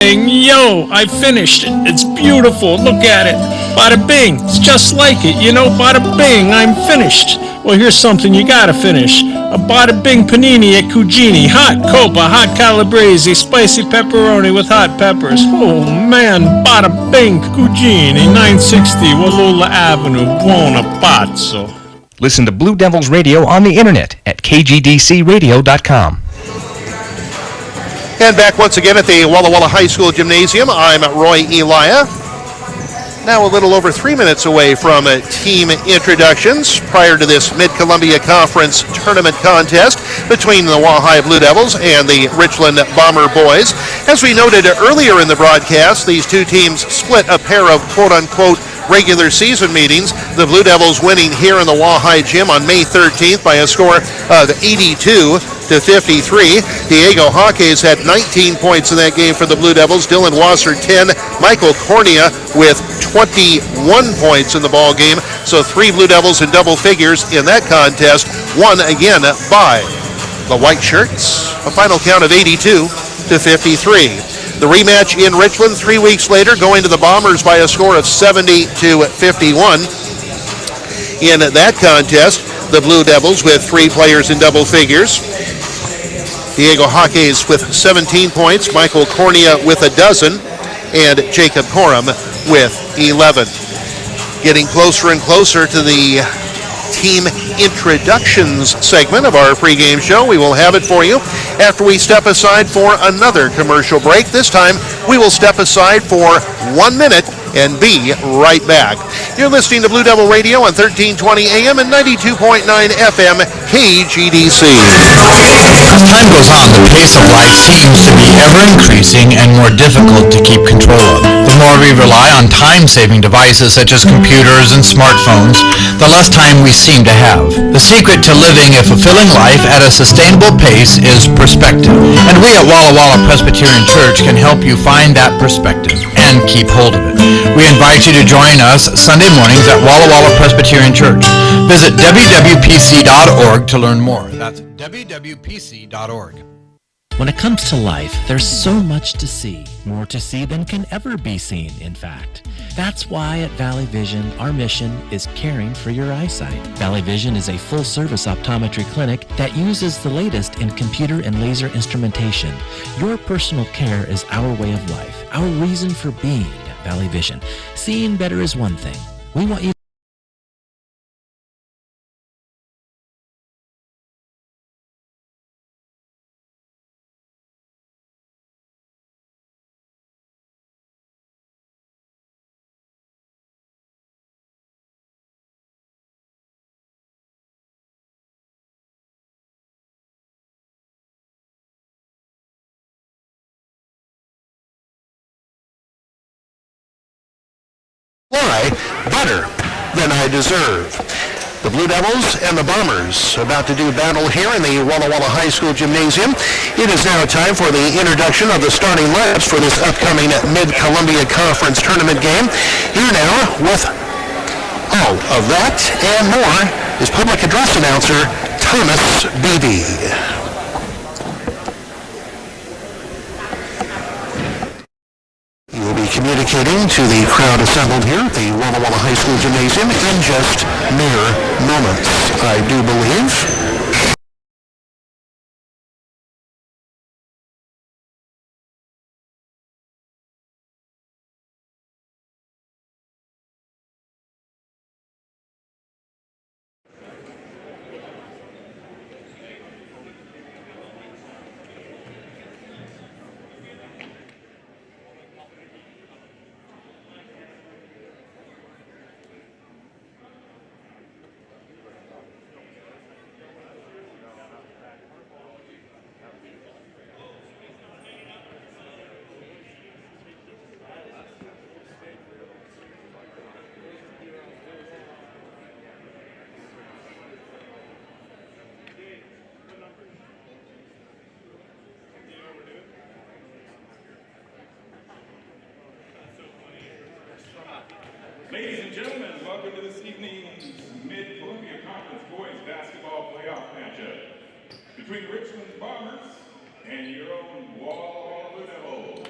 Yo, I finished it. It's beautiful. Look at it. Bada bing. It's just like it. Bada bing. I'm finished. Well, here's something you gotta finish. A bada bing panini at Cugini. Hot copa, hot calabrese, spicy pepperoni with hot peppers. Oh man, bada bing Cugini, 960 Wallula Avenue, Buona Pazzo. Listen to Blue Devils Radio on the internet at kgdcradio.com. And back once again at the Walla Walla High School Gymnasium, I'm Roy Elia. Now a little over 3 minutes away from team introductions prior to this Mid-Columbia Conference tournament contest between the Walla High Blue Devils and the Richland Bomber boys. As we noted earlier in the broadcast, these two teams split a pair of quote-unquote regular season meetings. The Blue Devils winning here in the Walla High Gym on May 13th by a score of 82-53. Diego Jaques had 19 points in that game for the Blue Devils. Dylan Wasser 10. Michael Cornea with 21 points in the ball game. So three Blue Devils in double figures in that contest. Won again by the White Shirts. A final count of 82-53. The rematch in Richland 3 weeks later, going to the Bombers by a score of 70-51. In that contest, the Blue Devils with three players in double figures. Diego Jaques with 17 points, Michael Cornea with a dozen, and Jacob Coram with 11. Getting closer and closer to the team introductions segment of our pregame show. We will have it for you after we step aside for another commercial break. This time we will step aside for 1 minute and be right back. You're listening to Blue Devil Radio on 1320 AM and 92.9 FM KGDC. As time goes on, the pace of life seems to be ever increasing and more difficult to keep control of. The more we rely on time-saving devices such as computers and smartphones, the less time we seem to have. The secret to living a fulfilling life at a sustainable pace is perspective. And we at Walla Walla Presbyterian Church can help you find that perspective and keep hold of it. We invite you to join us Sunday mornings at Walla Walla Presbyterian Church. Visit wwpc.org to learn more. That's wwpc.org. When it comes to life, there's so much to see, more to see than can ever be seen, in fact. That's why at Valley Vision, our mission is caring for your eyesight. Valley Vision is a full-service optometry clinic that uses the latest in computer and laser instrumentation. Your personal care is our way of life, our reason for being at Valley Vision. Seeing better is one thing. We want you better than I deserve. The Blue Devils and the Bombers about to do battle here in the Walla Walla High School Gymnasium. It is now time for the introduction of the starting lineups for this upcoming Mid-Columbia Conference tournament game. Here now with all of that and more is public address announcer Thomas Beebe. Communicating to the crowd assembled here at the Walla Walla High School Gymnasium in just mere moments, I do believe. Ladies and gentlemen, welcome to this evening's Mid-Columbia Conference Boys Basketball Playoff matchup between Richland Bombers and your own Walla Walla Blue Devils.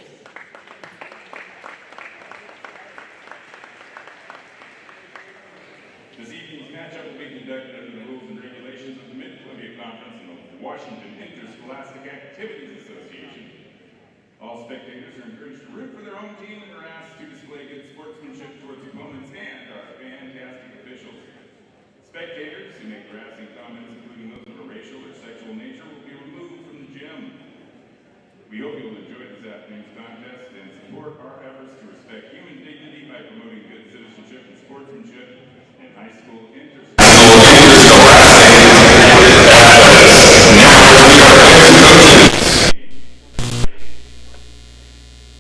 spectators are encouraged to root for their own team and are asked to display good sportsmanship towards opponents and our fantastic officials. Spectators who make harassing comments, including those of a racial or sexual nature, will be removed from the gym. We hope you'll enjoy this afternoon's contest and support our efforts to respect human dignity by promoting good citizenship and sportsmanship in high school interschool.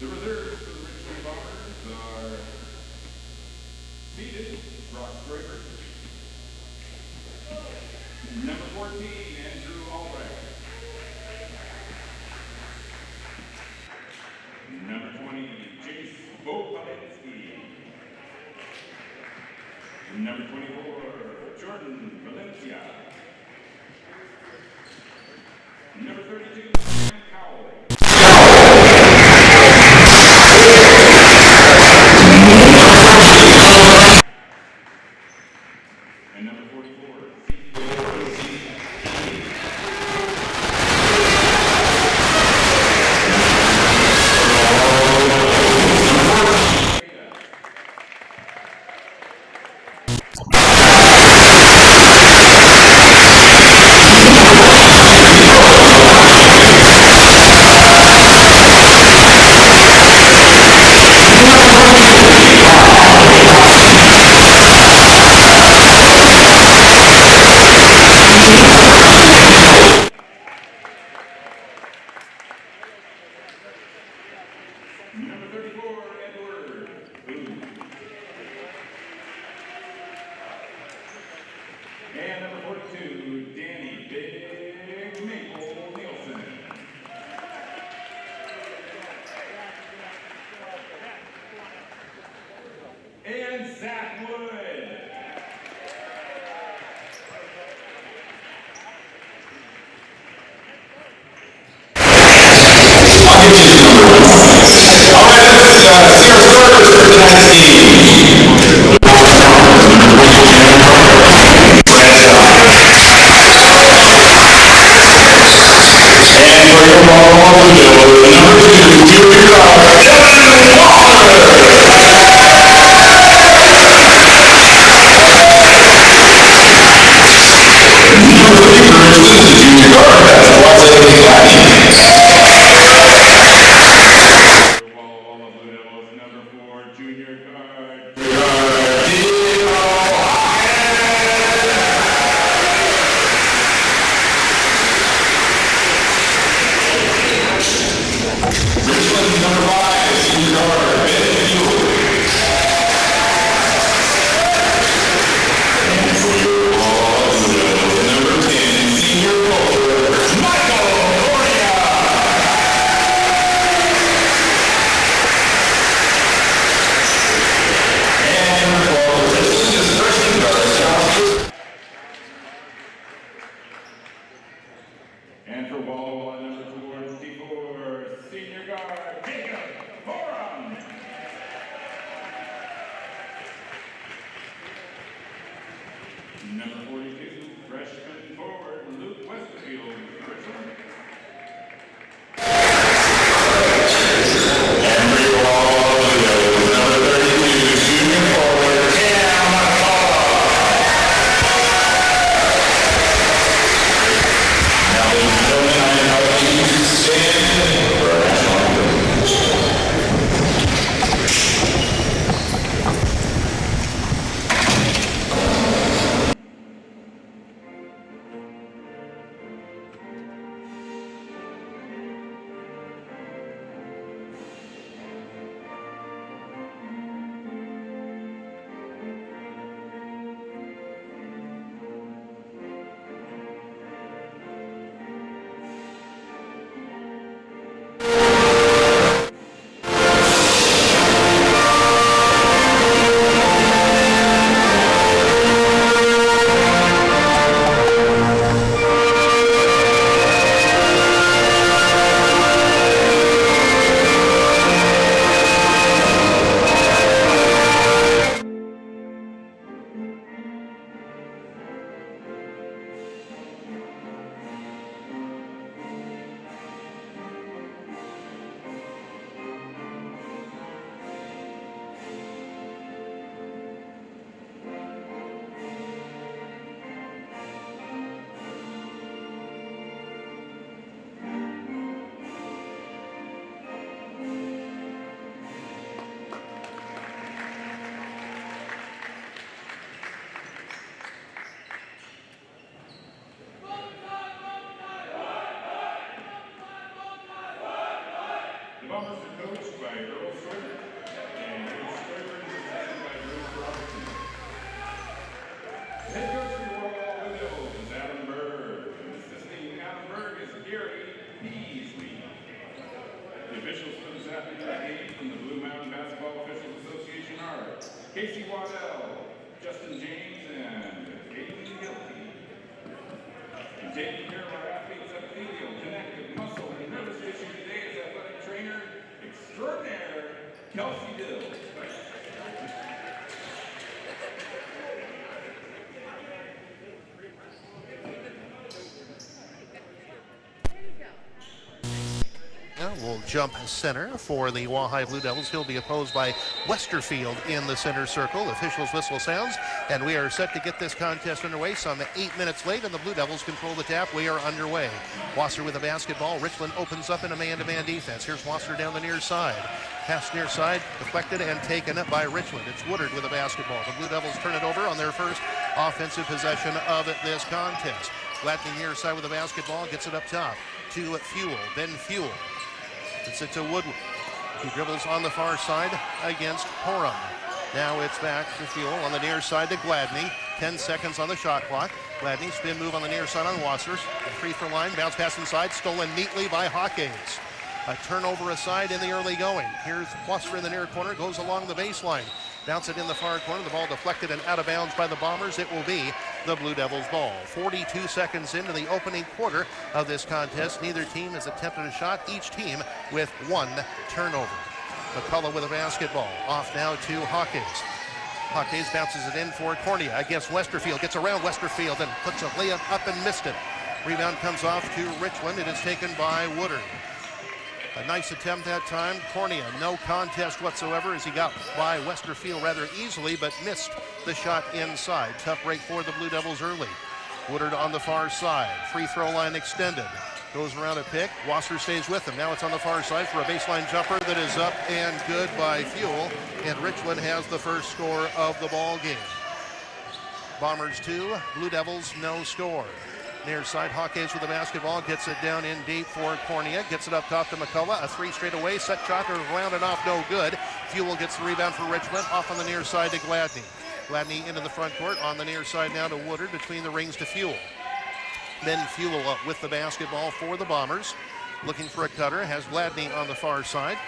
The reserves for the Richland Bombers are seated. Ross Draper. Number 14, Andrew Albright. Number 20, Chase Bopalinski. Number 24, Jordan Valencia. Number 32, Sam Cowell. And number 44, number 34, Edward Boone. And number 42, Danny Big Maple Nielsen. And Zach Wood. Number 4, junior guard. Richland number 5, senior guard, Ben Hewitt. And for your Blue Devils, number 10, senior goalkeeper, Michael Correa. And for Richland is freshman guard, Scott. And for Walla Walla, number 24, senior guard, Jacob Borum. Number 42, freshman forward, Luke Westerfield, Richland. And for your Blue Devils, number 32, junior forward, Cam McCullough. Now, ladies and gentlemen, I invite you to stand for our national anthem. Earl Stewart, and Bruce Stewart is assisted by Bruce Robertson. Head coach for the Royal Blue Devils is Adam Berg, and assisting Adam Berg is Gary Peasley. The officials for this afternoon game from the Blue Mountain Basketball Officials Association are Casey Waddell, Justin James, and Aiden Gilkey. And taking care of our athletes' epithelial, connective, muscle, and nervous tissue today is athletic trainer extraordinaire Kelsey Dill. Now we'll jump center for the Wahai Blue Devils. He'll be opposed by Westerfield in the center circle. Officials' whistle sounds, and we are set to get this contest underway. Some 8 minutes late, and the Blue Devils control the tap. We are underway. Wasser with a basketball. Richland opens up in a man-to-man defense. Here's Wasser down the near side. Pass near side, deflected and taken up by Richland. It's Woodard with a basketball. The Blue Devils turn it over on their first offensive possession of this contest. Gladney near side with a basketball, gets it up top to Fuel. Then Fuel. It's it to Woodward. He dribbles on the far side against Horam. Now it's back to Fuel on the near side to Gladney. 10 seconds on the shot clock. Gladney spin move on the near side on Wassers. Free throw line, bounce pass inside, stolen neatly by Hawkins. A turnover aside in the early going. Here's Wasser in the near corner, goes along the baseline. Bounce it in the far corner. The ball deflected and out of bounds by the Bombers. It will be the Blue Devils' ball. 42 seconds into the opening quarter of this contest. Neither team has attempted a shot. Each team with one turnover. McCullough with a basketball. Off now to Hawkins. Hawkins bounces it in for Cornea against Westerfield. Gets around Westerfield and puts a layup up and missed it. Rebound comes off to Richland. It is taken by Woodard. A nice attempt that time. Cornea, no contest whatsoever as he got by Westerfield rather easily, but missed the shot inside. Tough break for the Blue Devils early. Woodard on the far side. Free throw line extended. Goes around a pick. Wasser stays with him. Now it's on the far side for a baseline jumper that is up and good by Fuel. And Richland has the first score of the ball game. Bombers 2, Blue Devils no score. Near side, Hawkins with the basketball, gets it down in deep for Cornea, gets it up top to McCullough, a three straight away, set shot, rounded off, no good. Fuel gets the rebound for Richland, off on the near side to Gladney. Gladney into the front court, on the near side now to Woodard, between the rings to Fuel. Then Fuel up with the basketball for the Bombers, looking for a cutter, has Gladney on the far side.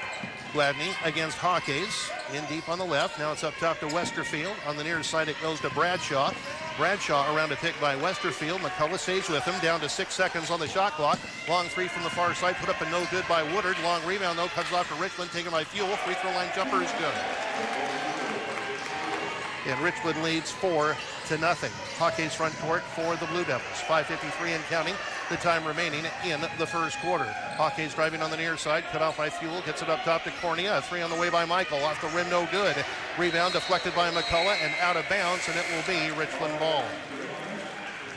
Gladney against Hawkins, in deep on the left, now it's up top to Westerfield. On the near side it goes to Bradshaw. Bradshaw around a pick by Westerfield. McCullough stays with him, down to 6 seconds on the shot clock. Long three from the far side, put up a no good by Woodard. Long rebound though, comes off to Richland, taken by Fuel. Free throw line jumper is good. And Richland leads 4-0. Hawkins front court for the Blue Devils. 5:53 and counting, the time remaining in the first quarter. Hawkins driving on the near side, cut off by Fuel, gets it up top to Cornea. A three on the way by Michael, off the rim, no good. Rebound deflected by McCullough and out of bounds, and it will be Richland ball.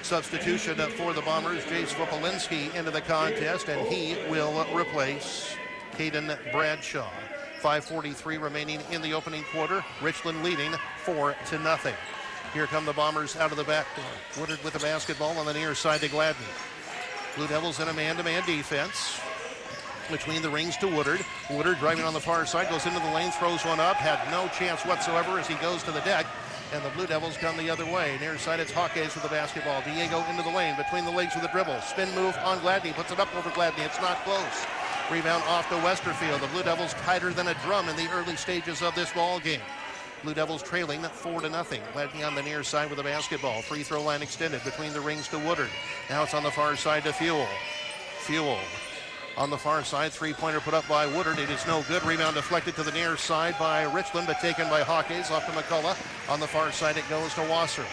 Substitution for the Bombers, Jace Vopolinski into the contest, and he will replace Caden Bradshaw. 5:43 remaining in the opening quarter. Richland leading 4-0. Here come the Bombers out of the back door. Woodard with the basketball on the near side to Gladney. Blue Devils in a man-to-man defense. Between the rings to Woodard. Woodard driving on the far side, goes into the lane, throws one up, had no chance whatsoever as he goes to the deck. And the Blue Devils come the other way. Near side, it's Hawkins with the basketball. Diego into the lane, between the legs with a dribble. Spin move on Gladney, puts it up over Gladney. It's not close. Rebound off to Westerfield. The Blue Devils tighter than a drum in the early stages of this ball game. Blue Devils trailing 4-0. Gladney on the near side with the basketball. Free throw line extended between the rings to Woodard. Now it's on the far side to Fuel. Fuel on the far side. Three-pointer put up by Woodard. It is no good. Rebound deflected to the near side by Richland, but taken by Hawkins. Off to McCullough. On the far side it goes to Wasser.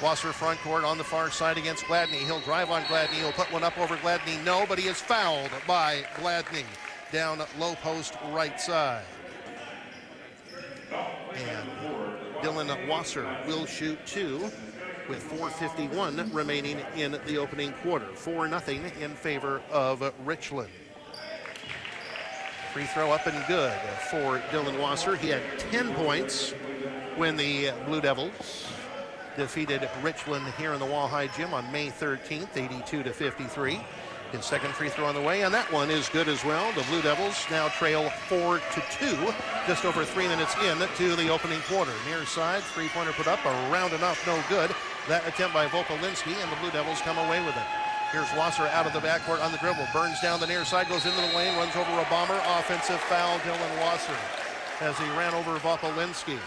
Wasser front court on the far side against Gladney. He'll drive on Gladney. He'll put one up over Gladney. No, but he is fouled by Gladney. Down low post right side. And Dylan Wasser will shoot two with 4:51 remaining in the opening quarter. 4-0 in favor of Richland. Free throw up and good for Dylan Wasser. He had 10 points when the Blue Devils defeated Richland here in the Walleye Gym on May 13th, 82-53. His second free throw on the way, and that one is good as well. The Blue Devils now trail 4-2, just over 3 minutes in to the opening quarter. Near side, three-pointer put up, around enough, no good. That attempt by Vopolinski, and the Blue Devils come away with it. Here's Wasser out of the backcourt on the dribble. Burns down the near side, goes into the lane, runs over a bomber. Offensive foul, Dylan Wasser, as he ran over Vopolinski.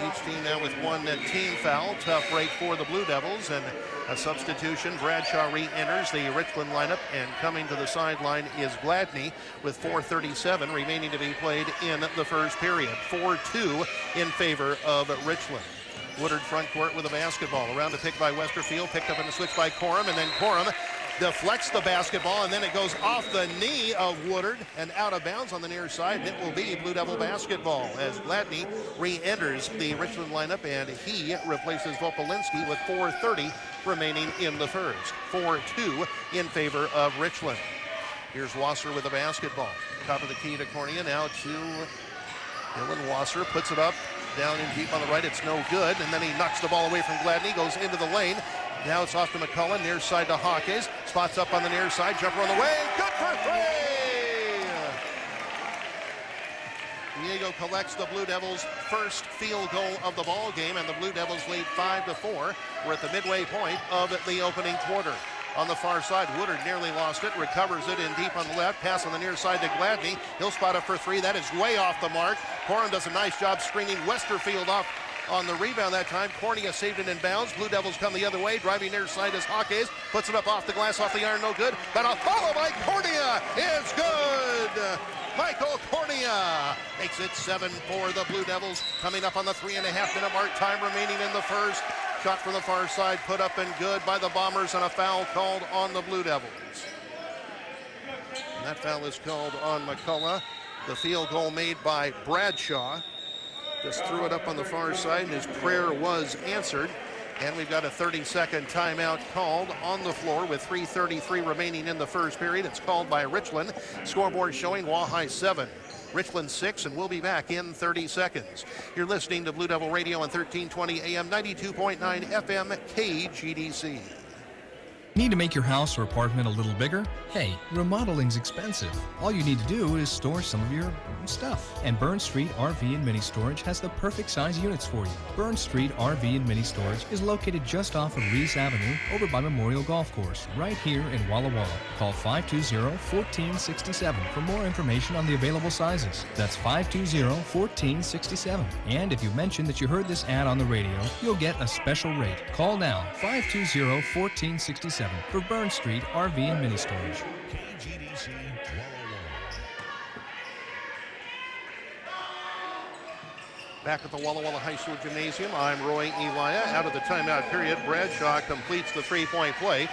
Each team now with one team foul. Tough break for the Blue Devils, and a substitution. Bradshaw re-enters the Richland lineup, and coming to the sideline is Gladney with 4:37 remaining to be played in the first period. 4-2 in favor of Richland. Woodard front court with a basketball. Around the pick by Westerfield, picked up in the switch by Corum, and then Corum deflects the basketball, and then it goes off the knee of Woodard and out of bounds on the near side. It will be Blue Devil basketball as Gladney re-enters the Richland lineup, and he replaces Vopolinski with 4:30 remaining in the first. 4-2 in favor of Richland. Here's Wasser with the basketball. Top of the key to Cornea, now to Dylan Wasser, puts it up, down in deep on the right, it's no good, and then he knocks the ball away from Gladney, goes into the lane. Now it's off to McCullough, near side to Hawkes. Spots up on the near side, jumper on the way, good for three! Diego collects the Blue Devils' first field goal of the ball game, and the Blue Devils lead 5-4. We're at the midway point of the opening quarter. On the far side, Woodard nearly lost it, recovers it in deep on the left, pass on the near side to Gladney. He'll spot up for three, that is way off the mark. Corum does a nice job screening Westerfield off on the rebound that time. Cornea saved it in bounds. Blue Devils come the other way. Driving near side is Hawkes. Puts it up off the glass, off the iron, no good. But a follow by Cornea is good. Michael Cornea makes it 7 for the Blue Devils. Coming up on the 3.5-minute mark. Time remaining in the first. Shot from the far side, put up and good by the Bombers, and a foul called on the Blue Devils. And that foul is called on McCullough. The field goal made by Bradshaw. Just threw it up on the far side, and his prayer was answered. And we've got a 30-second timeout called on the floor with 3:33 remaining in the first period. It's called by Richland. Scoreboard showing Wahai 7, Richland 6, and we'll be back in 30 seconds. You're listening to Blue Devil Radio on 1320 AM, 92.9 FM, KGDC. Need to make your house or apartment a little bigger? Hey, remodeling's expensive. All you need to do is store some of your stuff. And Burn Street RV and Mini Storage has the perfect size units for you. Burn Street RV and Mini Storage is located just off of Reese Avenue over by Memorial Golf Course, right here in Walla Walla. Call 520-1467 for more information on the available sizes. That's 520-1467. And if you mention that you heard this ad on the radio, you'll get a special rate. Call now, 520-1467 for Burn Street RV and Mini Storage. KGDC Walla Walla. Back at the Walla Walla High School Gymnasium, I'm Roy Elia. Out of the timeout period, Bradshaw completes the three-point play,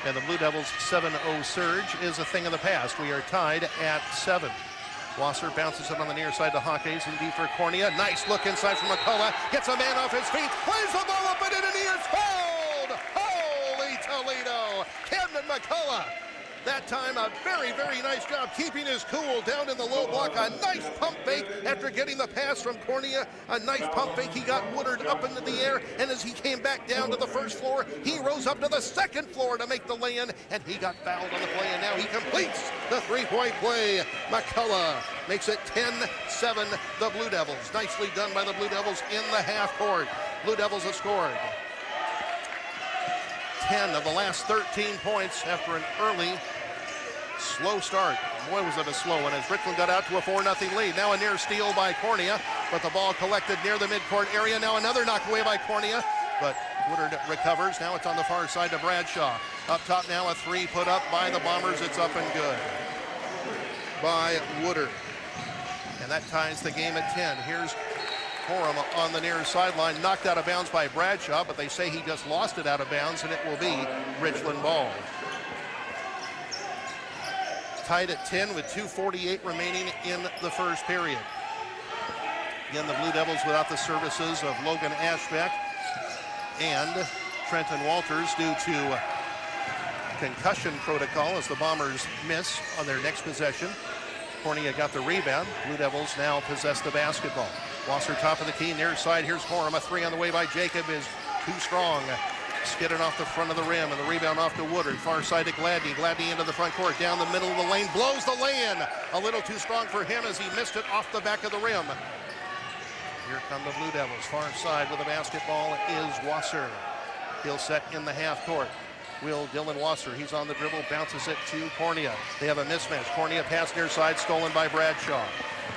and the Blue Devils' 7-0 surge is a thing of the past. We are tied at 7. Wasser bounces it on the near side to Hawkes and deep for Cornea. Nice look inside from McCullough. Gets a man off his feet. Plays the ball up and in, and he is fouled! Holy Toledo! Camden McCullough. That time a very, very nice job keeping his cool down in the low block. A nice pump fake after getting the pass from Cornea. A nice pump fake. He got Woodard up into the air, and as he came back down to the first floor, he rose up to the second floor to make the lay-in, and he got fouled on the play, and now he completes the three-point play. McCullough makes it 10-7, the Blue Devils. Nicely done by the Blue Devils in the half court. Blue Devils have scored 10 of the last 13 points after an early slow start. Boy, was it a slow one as Richland got out to a 4-0 lead. Now a near steal by Cornea, but the ball collected near the midcourt area. Now another knock away by Cornea, but Woodard recovers. Now it's on the far side to Bradshaw. Up top now a three put up by the Bombers. It's up and good by Woodard. And that ties the game at 10. Here's Corum on the near sideline, knocked out of bounds by Bradshaw, but they say he just lost it out of bounds, and it will be Richland ball. Tied at 10 with 2:48 remaining in the first period. Again, the Blue Devils without the services of Logan Ashbeck and Trenton Walters due to concussion protocol as the Bombers miss on their next possession. Cornea got the rebound. Blue Devils now possess the basketball. Wasser top of the key, near side. Here's Corum. A three on the way by Jacob is too strong. skidded off the front of the rim, and the rebound off to Woodard. Far side to Gladney. Gladney into the front court, down the middle of the lane, blows the lay-in. A little too strong for him as he missed it off the back of the rim. Here come the Blue Devils. Far side with the basketball is Wasser. He'll set in the half court. Will Dylan Wasser, he's on the dribble, bounces it to Cornea. They have a mismatch. Cornea pass near side, stolen by Bradshaw.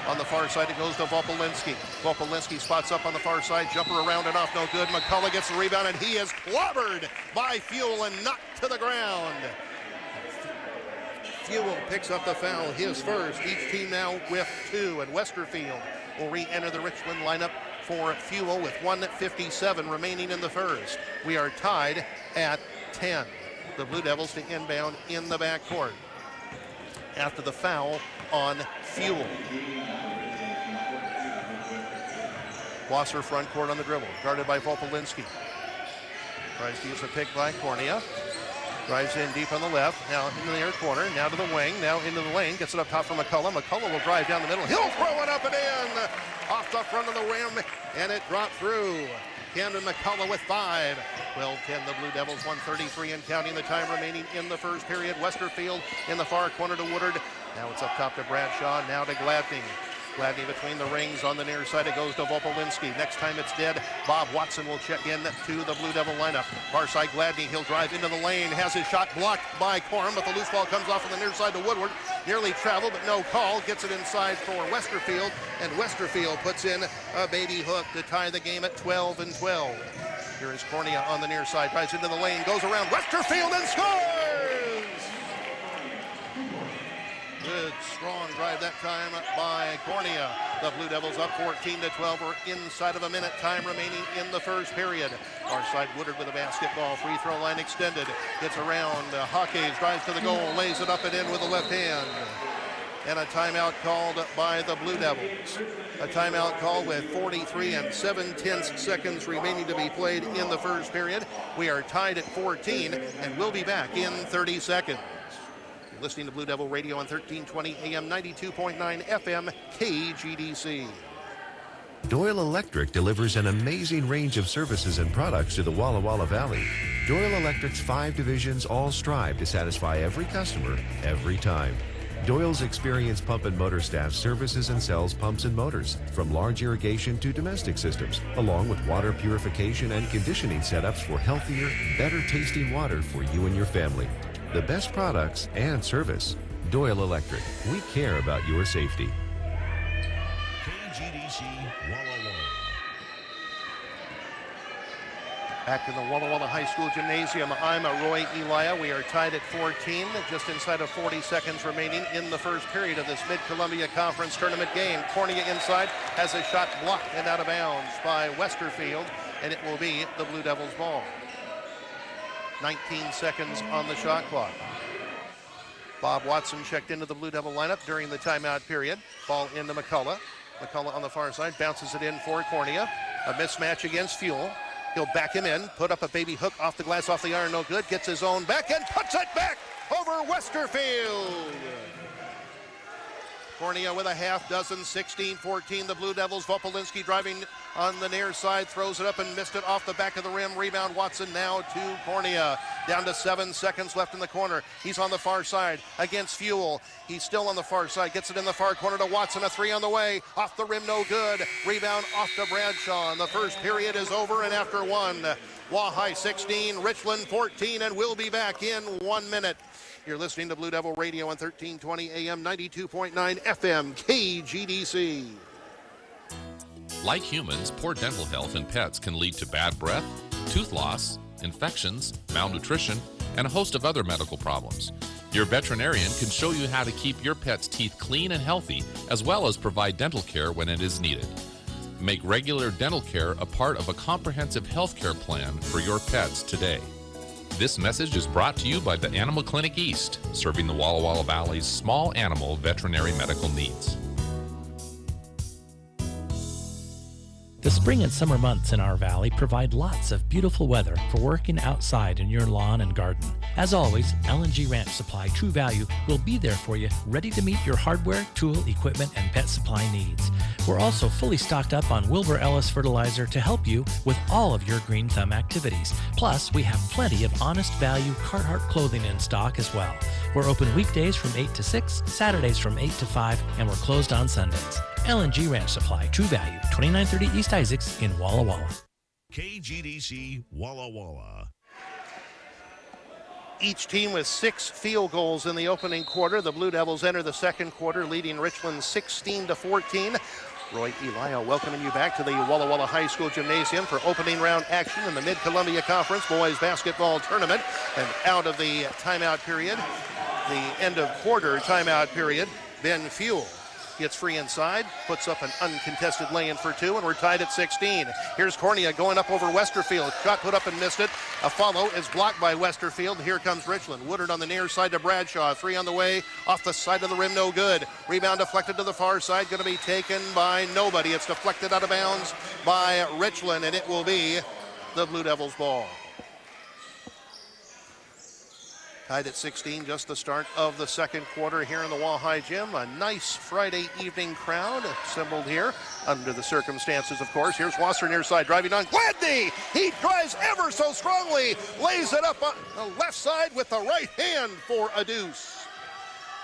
On the far side, it goes to Vopolinski. Vopolinski spots up on the far side, jumper around and off, no good. McCullough gets the rebound, and he is clobbered by Fuel and knocked to the ground. Fuel picks up the foul, his first. Each team now with 2, and Westerfield will re-enter the Richland lineup for Fuel with 1:57 remaining in the first. We are tied at 10. The Blue Devils to inbound in the backcourt after the foul on Fuel. Wasser front court on the dribble, guarded by Vopolinski. Tries to use a pick by Cornea. Drives in deep on the left, now into the near corner, now to the wing, now into the lane, gets it up top for McCullough. McCullough will drive down the middle. He'll throw it up and in, off the front of the rim, and it dropped through. Camden McCullough with 5. 12-10 the Blue Devils, 1:33 and counting the time remaining in the first period. Westerfield in the far corner to Woodard. Now it's up top to Bradshaw, now to Gladney. Gladney between the rings on the near side. It goes to Vopolinski. Next time it's dead, Bob Watson will check in to the Blue Devil lineup. Far side Gladney, he'll drive into the lane, has his shot blocked by Corum, but the loose ball comes off on the near side to Woodward. Nearly traveled, but no call. Gets it inside for Westerfield, and Westerfield puts in a baby hook to tie the game at 12-12. Here is Cornea on the near side, drives into the lane, goes around Westerfield and scores! Good, strong drive that time by Cornea. The Blue Devils up 14-12. We're inside of a minute, time remaining in the first period. Far side Woodard with a basketball. Free throw line extended. Gets around. Hawkins drives to the goal, lays it up and in with the left hand. And a timeout called by the Blue Devils. A timeout call with 43 7/10 seconds remaining to be played in the first period. We are tied at 14, and we'll be back in 30 seconds. Listening to Blue Devil Radio on 1320 AM, 92.9 FM, KGDC. Doyle Electric delivers an amazing range of services and products to the Walla Walla Valley. Doyle Electric's 5 divisions all strive to satisfy every customer, every time. Doyle's experienced pump and motor staff services and sells pumps and motors, from large irrigation to domestic systems, along with water purification and conditioning setups for healthier, better tasting water for you and your family. The best products and service. Doyle Electric. We care about your safety. KGDC Walla Walla. Back in the Walla Walla High School Gymnasium, I'm Roy Elia. We are tied at 14, just inside of 40 seconds remaining in the first period of this Mid-Columbia Conference Tournament game. Cornea inside has a shot blocked and out of bounds by Westerfield, and it will be the Blue Devils' ball. 19 seconds on the shot clock. Bob Watson checked into the Blue Devil lineup during the timeout period. Ball into McCullough. McCullough on the far side bounces it in for Cornea. A mismatch against Fuel. He'll back him in, put up a baby hook off the glass, off the iron, no good. Gets his own back and puts it back over Westerfield. Cornea with a half dozen, 16-14. The Blue Devils. Vopolinski driving on the near side, throws it up and missed it off the back of the rim. Rebound Watson now to Cornea. Down to 7 seconds left in the corner. He's on the far side against Fuel. He's still on the far side. Gets it in the far corner to Watson. A 3 on the way. Off the rim, no good. Rebound off to Bradshaw. And the first period is over, and after 1, Wahai 16, Richland 14, and we'll be back in 1 minute. You're listening to Blue Devil Radio on 1320 AM, 92.9 FM, KGDC. Like humans, poor dental health in pets can lead to bad breath, tooth loss, infections, malnutrition, and a host of other medical problems. Your veterinarian can show you how to keep your pet's teeth clean and healthy, as well as provide dental care when it is needed. Make regular dental care a part of a comprehensive health care plan for your pets today. This message is brought to you by the Animal Clinic East, serving the Walla Walla Valley's small animal veterinary medical needs. The spring and summer months in our valley provide lots of beautiful weather for working outside in your lawn and garden. As always, L&G Ranch Supply True Value will be there for you, ready to meet your hardware, tool, equipment, and pet supply needs. We're also fully stocked up on Wilbur Ellis fertilizer to help you with all of your Green Thumb activities. Plus, we have plenty of honest value Carhartt clothing in stock as well. We're open weekdays from 8 to 6, Saturdays from 8 to 5, and we're closed on Sundays. L&G Ranch Supply, True Value, 2930 East Isaacs in Walla Walla. KGDC Walla Walla. Each team with 6 field goals in the opening quarter. The Blue Devils enter the second quarter, leading Richland 16-14. Roy Elia welcoming you back to the Walla Walla High School Gymnasium for opening round action in the Mid-Columbia Conference Boys Basketball Tournament. And out of the timeout period, the end of quarter timeout period, Ben Fuel gets free inside, puts up an uncontested lay-in for 2, and we're tied at 16. Here's Cornea going up over Westerfield. Shot put up and missed it. A follow is blocked by Westerfield. Here comes Richland. Woodard on the near side to Bradshaw. 3 on the way, off the side of the rim, no good. Rebound deflected to the far side, going to be taken by nobody. It's deflected out of bounds by Richland, and it will be the Blue Devils' ball. Tied at 16, just the start of the second quarter here in the Wall-High Gym. A nice Friday evening crowd assembled here under the circumstances, of course. Here's Wasser near side, driving on Gladney. He drives ever so strongly, lays it up on the left side with the right hand for a deuce.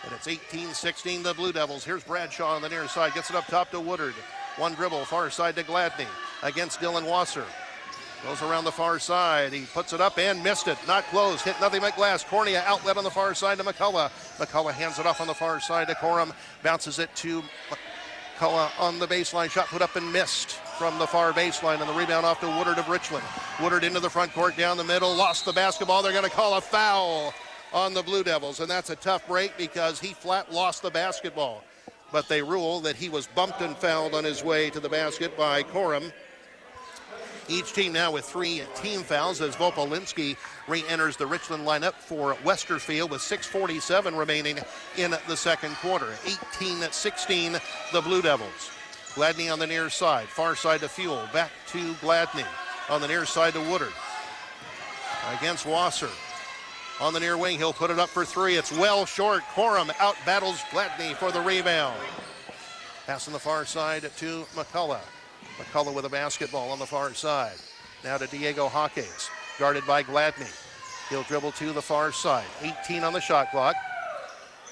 And it's 18-16, the Blue Devils. Here's Bradshaw on the near side, gets it up top to Woodard. One dribble, far side to Gladney against Dylan Wasser. Goes around the far side. He puts it up and missed it. Not close. Hit nothing but glass. Cornea outlet on the far side to McCullough. McCullough hands it off on the far side to Corum. Bounces it to McCullough on the baseline. Shot put up and missed from the far baseline. And the rebound off to Woodard of Richland. Woodard into the front court, down the middle. Lost the basketball. They're going to call a foul on the Blue Devils. And that's a tough break because he flat lost the basketball. But they rule that he was bumped and fouled on his way to the basket by Corum. Each team now with 3 team fouls as Vopolinski re-enters the Richland lineup for Westerfield with 6:47 remaining in the second quarter. 18-16, the Blue Devils. Gladney on the near side, far side to Fuel, back to Gladney. On the near side to Woodard. Against Wasser. On the near wing, he'll put it up for 3. It's well short. Corum out battles Gladney for the rebound. Pass on the far side to McCullough. McCullough with a basketball on the far side. Now to Diego Hawkes, guarded by Gladney. He'll dribble to the far side. 18 on the shot clock.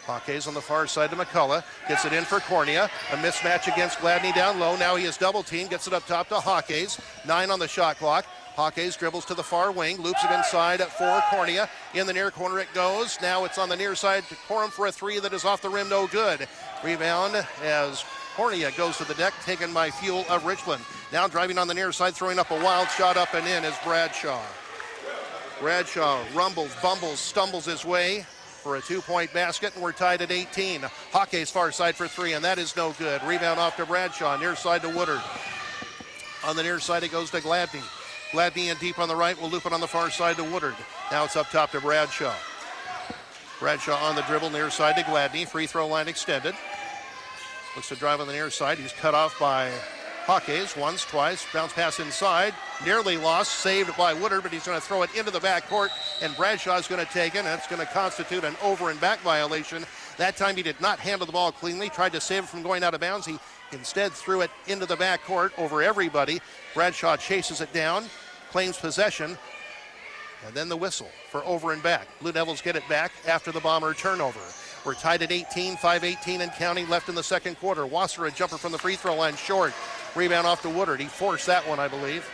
Hawkes on the far side to McCullough. Gets it in for Cornea. A mismatch against Gladney down low. Now he is double teamed. Gets it up top to Hawkes. 9 on the shot clock. Hawkes dribbles to the far wing. Loops it inside for Cornea. In the near corner it goes. Now it's on the near side to Corum for a 3 that is off the rim. No good. Rebound as Cornea goes to the deck, taken by Fuel of Richland. Now driving on the near side, throwing up a wild shot up and in is Bradshaw. Bradshaw rumbles, bumbles, stumbles his way for a 2-point basket, and we're tied at 18. Hawkes far side for 3, and that is no good. Rebound off to Bradshaw, near side to Woodard. On the near side, it goes to Gladney. Gladney in deep on the right, will loop it on the far side to Woodard. Now it's up top to Bradshaw. Bradshaw on the dribble, near side to Gladney. Free throw line extended. Looks to drive on the near side. He's cut off by Hawkes once, twice. Bounce pass inside. Nearly lost. Saved by Woodard, but he's going to throw it into the backcourt, and Bradshaw's going to take it, and it's going to constitute an over and back violation. That time he did not handle the ball cleanly. Tried to save it from going out of bounds. He instead threw it into the backcourt over everybody. Bradshaw chases it down, claims possession, and then the whistle for over and back. Blue Devils get it back after the Bomber turnover. We're tied at 18, 5:18 and counting left in the second quarter. Wasser, a jumper from the free throw line, short. Rebound off to Woodard. He forced that one, I believe.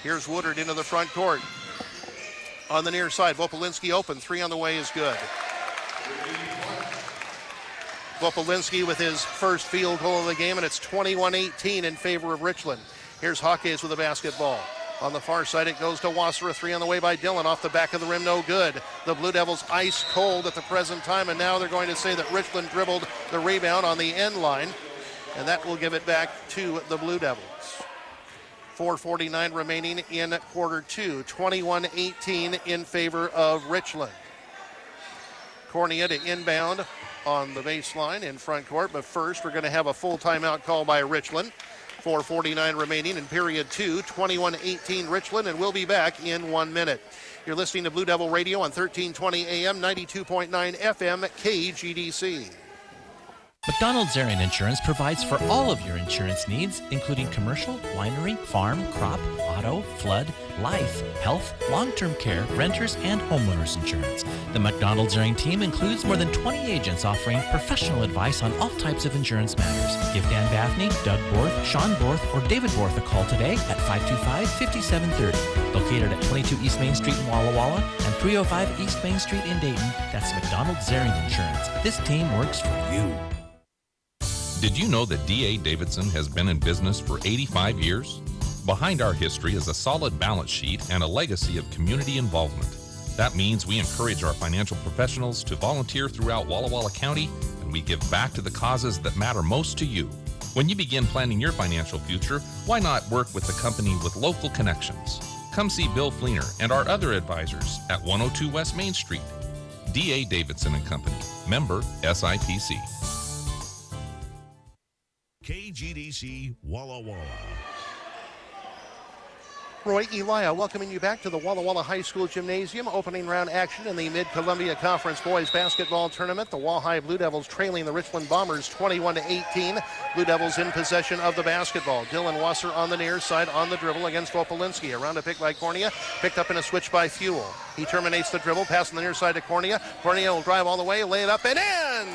Here's Woodard into the front court. On the near side, Vopolinski open. 3 on the way is good. Vopolinski with his first field goal of the game, and it's 21-18 in favor of Richland. Here's Hawkes with a basketball. On the far side, it goes to Wasser. A 3 on the way by Dillon. Off the back of the rim, no good. The Blue Devils ice cold at the present time, and now they're going to say that Richland dribbled the rebound on the end line, and that will give it back to the Blue Devils. 4:49 remaining in quarter 2. 21-18 in favor of Richland. Cornea to inbound on the baseline in front court, but first we're going to have a full timeout call by Richland. 4:49 remaining in period 2, 21-18 Richland, and we'll be back in 1 minute. You're listening to Blue Devil Radio on 1320 AM, 92.9 FM, KGDC. McDonald's Area Insurance provides for all of your insurance needs, including commercial, winery, farm, crop, auto, flood, life, health, long-term care, renters, and homeowners insurance. The McDonald's Area team includes more than 20 agents offering professional advice on all types of insurance matters. Give Dan Baffney, Doug Borth, Sean Borth, or David Borth a call today at 525-5730. Located at 22 East Main Street in Walla Walla and 305 East Main Street in Dayton, that's McDonald's Area Insurance. This team works for you. Did you know that D.A. Davidson has been in business for 85 years? Behind our history is a solid balance sheet and a legacy of community involvement. That means we encourage our financial professionals to volunteer throughout Walla Walla County, and we give back to the causes that matter most to you. When you begin planning your financial future, why not work with a company with local connections? Come see Bill Fleener and our other advisors at 102 West Main Street. D.A. Davidson and Company, member SIPC. KGDC Walla Walla. Roy Elia welcoming you back to the Walla Walla High School Gymnasium. Opening round action in the Mid-Columbia Conference Boys Basketball Tournament. The Wall-High Blue Devils trailing the Richland Bombers 21-18. Blue Devils in possession of the basketball. Dylan Wasser on the near side on the dribble against Vopolinski. Around a pick by Cornea. Picked up in a switch by Fuel. He terminates the dribble, passing the near side to Cornea. Cornea will drive all the way, lay it up and in!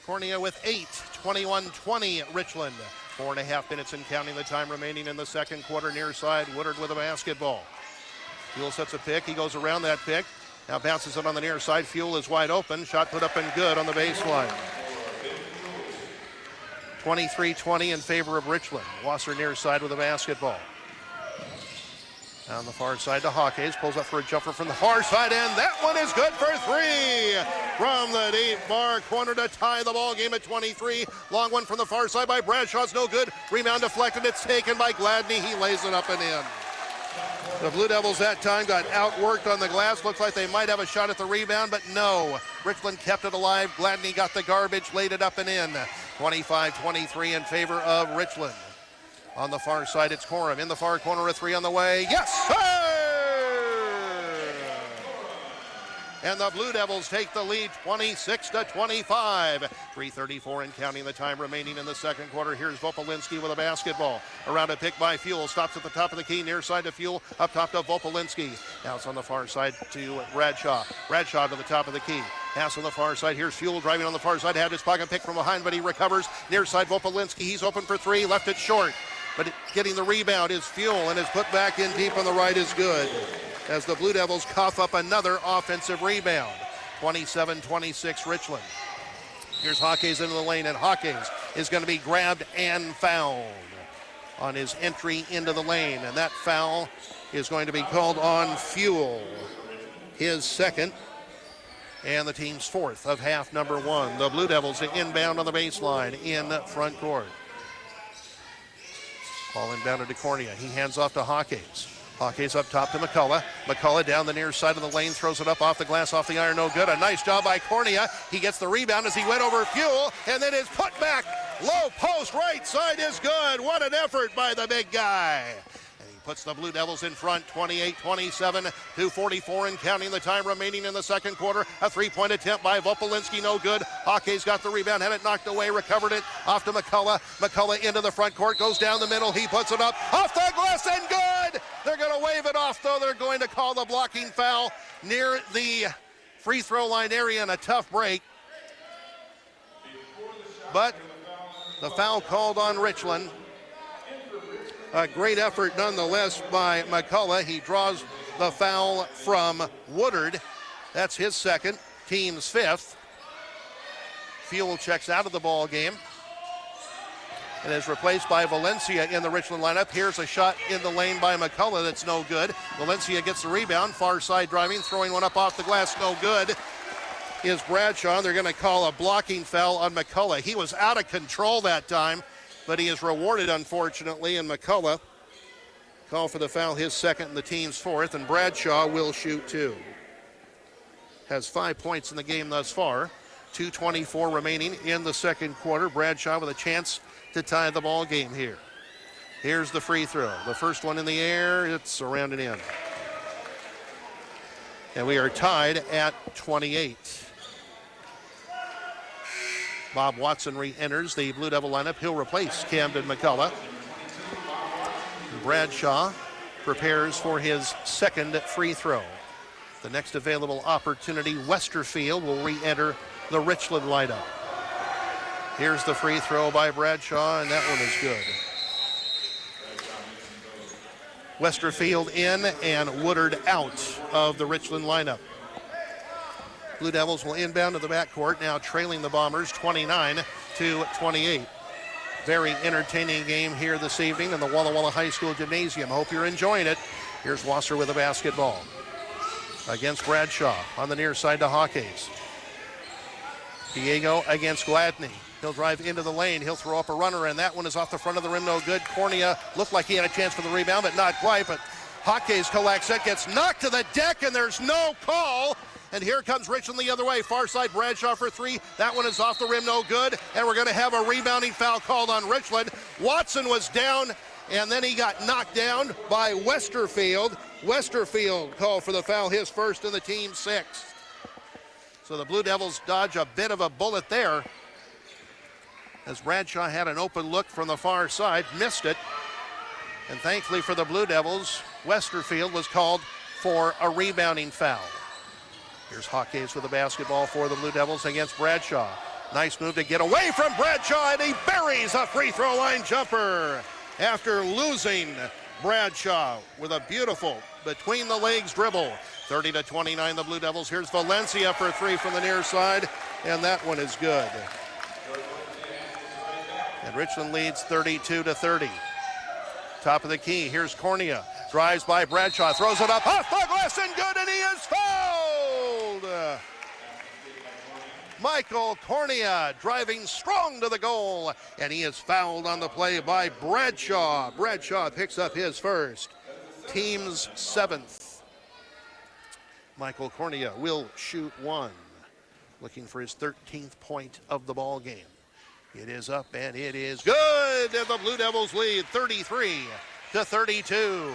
Cornea with 8, 21-20 Richland. 4.5 minutes and counting the time remaining in the second quarter. Near side, Woodard with a basketball. Fuel sets a pick. He goes around that pick. Now bounces it on the near side. Fuel is wide open. Shot put up and good on the baseline. 23-20 in favor of Richland. Wasser near side with a basketball. On the far side to Hawkins, pulls up for a jumper from the far side, and that one is good for three from the deep far corner to tie the ball game at 23. Long one from the far side by Bradshaw's no good. Rebound deflected. It's taken by Gladney. He lays it up and in. The Blue Devils that time got outworked on the glass. Looks like they might have a shot at the rebound, but no. Richland kept it alive. Gladney got the garbage, laid it up and in. 25-23 in favor of Richland. On the far side, it's Corum. In the far corner, a three on the way. Yes, sir! And the Blue Devils take the lead 26-25. 3:34 and counting the time remaining in the second quarter. Here's Vopolinski with a basketball. Around a pick by Fuel. Stops at the top of the key. Near side to Fuel. Up top to Vopolinski. Now it's on the far side to Bradshaw. Bradshaw to the top of the key. Pass on the far side. Here's Fuel driving on the far side. Had his pocket pick from behind, but he recovers. Near side, Vopolinski. He's open for three. Left it short. But getting the rebound is Fuel, and his put back in deep on the right is good as the Blue Devils cough up another offensive rebound. 27-26 Richland. Here's Hawkins into the lane, and Hawkins is going to be grabbed and fouled on his entry into the lane, and that foul is going to be called on Fuel, his second, and the team's fourth of half number one. The Blue Devils inbound on the baseline in front court. Ball inbounded to Cornea. He hands off to Hawkins. Hawkins up top to McCullough. McCullough down the near side of the lane, throws it up off the glass, off the iron, no good. A nice job by Cornea. He gets the rebound as he went over Fuel, and then his put back. Low post right side is good. What an effort by the big guy. And he puts the Blue Devils in front, 28-27, 2:44 and counting the time remaining in the second quarter. A three-point attempt by Vopolinski, no good. Hawkins got the rebound, had it knocked away, recovered it off to McCullough. McCullough into the front court, goes down the middle. He puts it up off the glass and good. They're going to wave it off, though. They're going to call the blocking foul near the free throw line area and a tough break. But the foul called on Richland. A great effort nonetheless by McCullough. He draws the foul from Woodard. That's his second, team's fifth. Fuel checks out of the ball game and is replaced by Valencia in the Richland lineup. Here's a shot in the lane by McCullough that's no good. Valencia gets the rebound, far side driving, throwing one up off the glass, no good. Is Bradshaw. They're going to call a blocking foul on McCullough. He was out of control that time, but he is rewarded, unfortunately, and McCullough call for the foul, his second and the team's fourth, and Bradshaw will shoot two. Has 5 points in the game thus far. 2:24 remaining in the second quarter. Bradshaw with a chance to tie the ball game here. Here's the free throw. The first one in the air, it's around and in. And we are tied at 28. Bob Watson re-enters the Blue Devil lineup. He'll replace Camden McCullough. Bradshaw prepares for his second free throw. The next available opportunity, Westerfield will re-enter the Richland lineup. Here's the free throw by Bradshaw, and that one is good. Westerfield in and Woodard out of the Richland lineup. Blue Devils will inbound to the backcourt, now trailing the Bombers 29-28. Very entertaining game here this evening in the Walla Walla High School Gymnasium. Hope you're enjoying it. Here's Wasser with a basketball against Bradshaw on the near side to Hawkes. Diego against Gladney. He'll drive into the lane. He'll throw up a runner, and that one is off the front of the rim. No good. Cornea looked like he had a chance for the rebound, but not quite. But Hawkes collects it, gets knocked to the deck, and there's no call. And here comes Richland the other way. Far side, Bradshaw for three. That one is off the rim, no good. And we're going to have a rebounding foul called on Richland. Watson was down, and then he got knocked down by Westerfield. Westerfield called for the foul, his first and the team's sixth. So the Blue Devils dodge a bit of a bullet there, as Bradshaw had an open look from the far side, missed it. And thankfully for the Blue Devils, Westerfield was called for a rebounding foul. Here's Hawkes with the basketball for the Blue Devils against Bradshaw. Nice move to get away from Bradshaw, and he buries a free throw line jumper after losing Bradshaw with a beautiful between the legs dribble. 30-29 the Blue Devils. Here's Valencia for three from the near side, and that one is good. And Richland leads 32-30. Top of the key, here's Cornea. Drives by Bradshaw, throws it up, off the glass and good, and he is fouled! Michael Cornea driving strong to the goal, and he is fouled on the play by Bradshaw. Bradshaw picks up his first, team's seventh. Michael Cornea will shoot one, looking for his 13th point of the ball game. It is up and it is good, and the Blue Devils lead 33-32.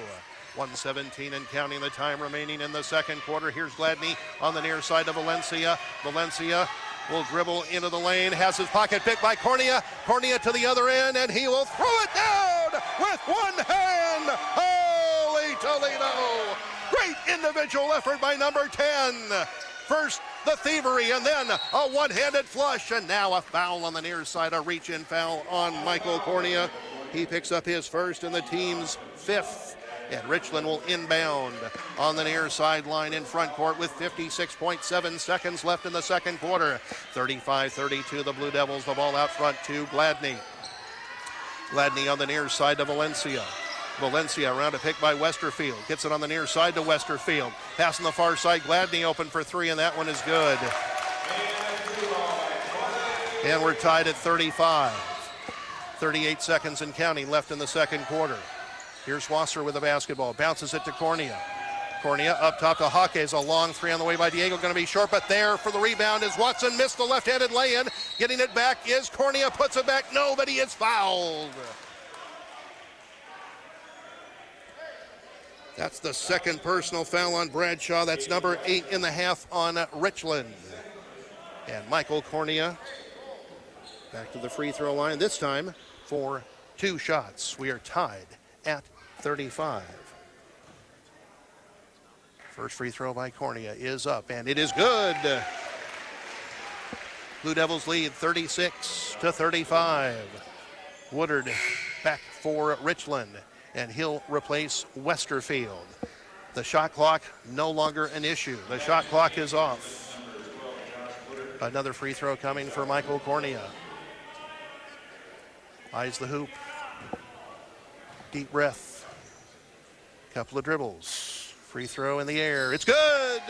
1:17 and counting the time remaining in the second quarter. Here's Gladney on the near side of Valencia. Valencia will dribble into the lane, has his pocket picked by Cornea. Cornea to the other end, and he will throw it down with one hand. Holy Toledo! Great individual effort by number 10. First, the thievery, and then a one-handed flush, and now a foul on the near side, a reach-in foul on Michael Cornea. He picks up his first and the team's fifth, and Richland will inbound on the near sideline in front court with 56.7 seconds left in the second quarter. 35-32 the Blue Devils, the ball out front to Gladney. Gladney on the near side to Valencia. Valencia around a pick by Westerfield. Gets it on the near side to Westerfield. Pass on the far side. Gladney open for three, and that one is good. And we're tied at 35. 38 seconds and counting left in the second quarter. Here's Wasser with the basketball. Bounces it to Cornea. Cornea up top to Hawkes. A long three on the way by Diego. Going to be short, but there for the rebound is Watson. Missed the left-handed lay-in. Getting it back is Cornea. Puts it back. No, but he is fouled. That's the second personal foul on Bradshaw. That's number 8 in the half on Richland. And Michael Cornea back to the free throw line, this time for 2 shots. We are tied at 35. First free throw by Cornea is up, and it is good. Blue Devils lead 36-35. Woodard back for Richland, and he'll replace Westerfield. The shot clock no longer an issue. The shot clock is off. Another free throw coming for Michael Cornea. Eyes the hoop. Deep breath. Couple of dribbles. Free throw in the air. It's good!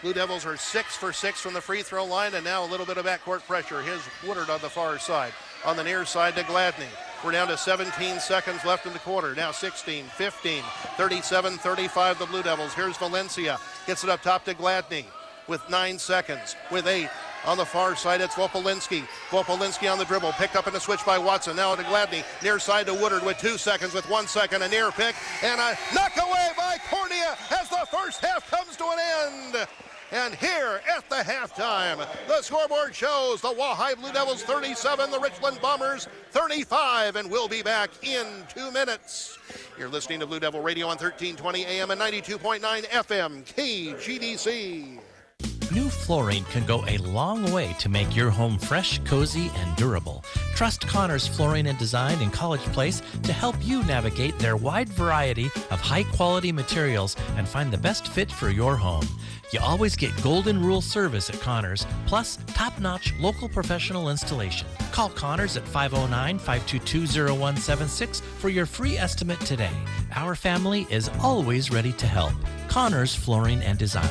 Blue Devils are 6 for 6 from the free throw line, and now a little bit of backcourt pressure. Here's Woodard on the far side. On the near side to Gladney. We're down to 17 seconds left in the quarter. Now 16, 15, 37, 35 the Blue Devils. Here's Valencia. Gets it up top to Gladney with 9 seconds. With 8, On the far side, it's Vopolinski. Vopolinski on the dribble, picked up in a switch by Watson. Now to Gladney, near side to Woodard with 2 seconds, with 1 second, a near pick, and a knock away by Cornea as the first half comes to an end. And here at the halftime, the scoreboard shows the Wahai Blue Devils 37, the Richland Bombers 35, and we'll be back in 2 minutes. You're listening to Blue Devil Radio on 1320 AM and 92.9 FM, KGDC. New flooring can go a long way to make your home fresh, cozy, and durable. Trust Connors Flooring and Design in College Place to help you navigate their wide variety of high-quality materials and find the best fit for your home. You always get golden rule service at Connors, plus top-notch local professional installation. Call Connors at 509-522-0176 for your free estimate today. Our family is always ready to help. Connors Flooring and Design.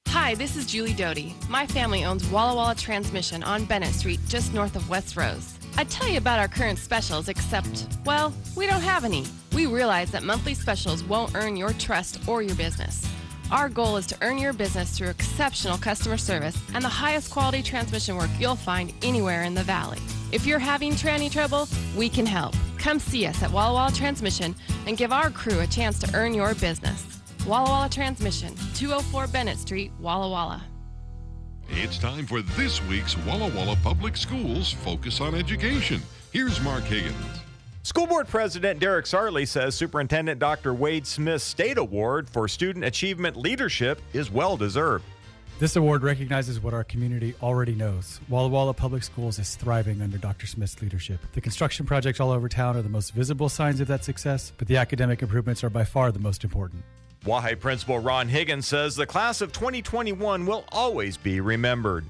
Hi, this is Julie Doty. My family owns Walla Walla Transmission on Bennett Street, just north of West Rose. I'd tell you about our current specials, except, well, we don't have any. We realize that monthly specials won't earn your trust or your business. Our goal is to earn your business through exceptional customer service and the highest quality transmission work you'll find anywhere in the valley. If you're having tranny trouble, we can help. Come see us at Walla Walla Transmission and give our crew a chance to earn your business. Walla Walla Transmission, 204 Bennett Street, Walla Walla. It's time for this week's Walla Walla Public Schools Focus on Education. Here's Mark Higgins. School Board President Derek Sarley says Superintendent Dr. Wade Smith's State Award for Student Achievement Leadership is well-deserved. This award recognizes what our community already knows. Walla Walla Public Schools is thriving under Dr. Smith's leadership. The construction projects all over town are the most visible signs of that success, but the academic improvements are by far the most important. Wahai Principal Ron Higgins says the class of 2021 will always be remembered.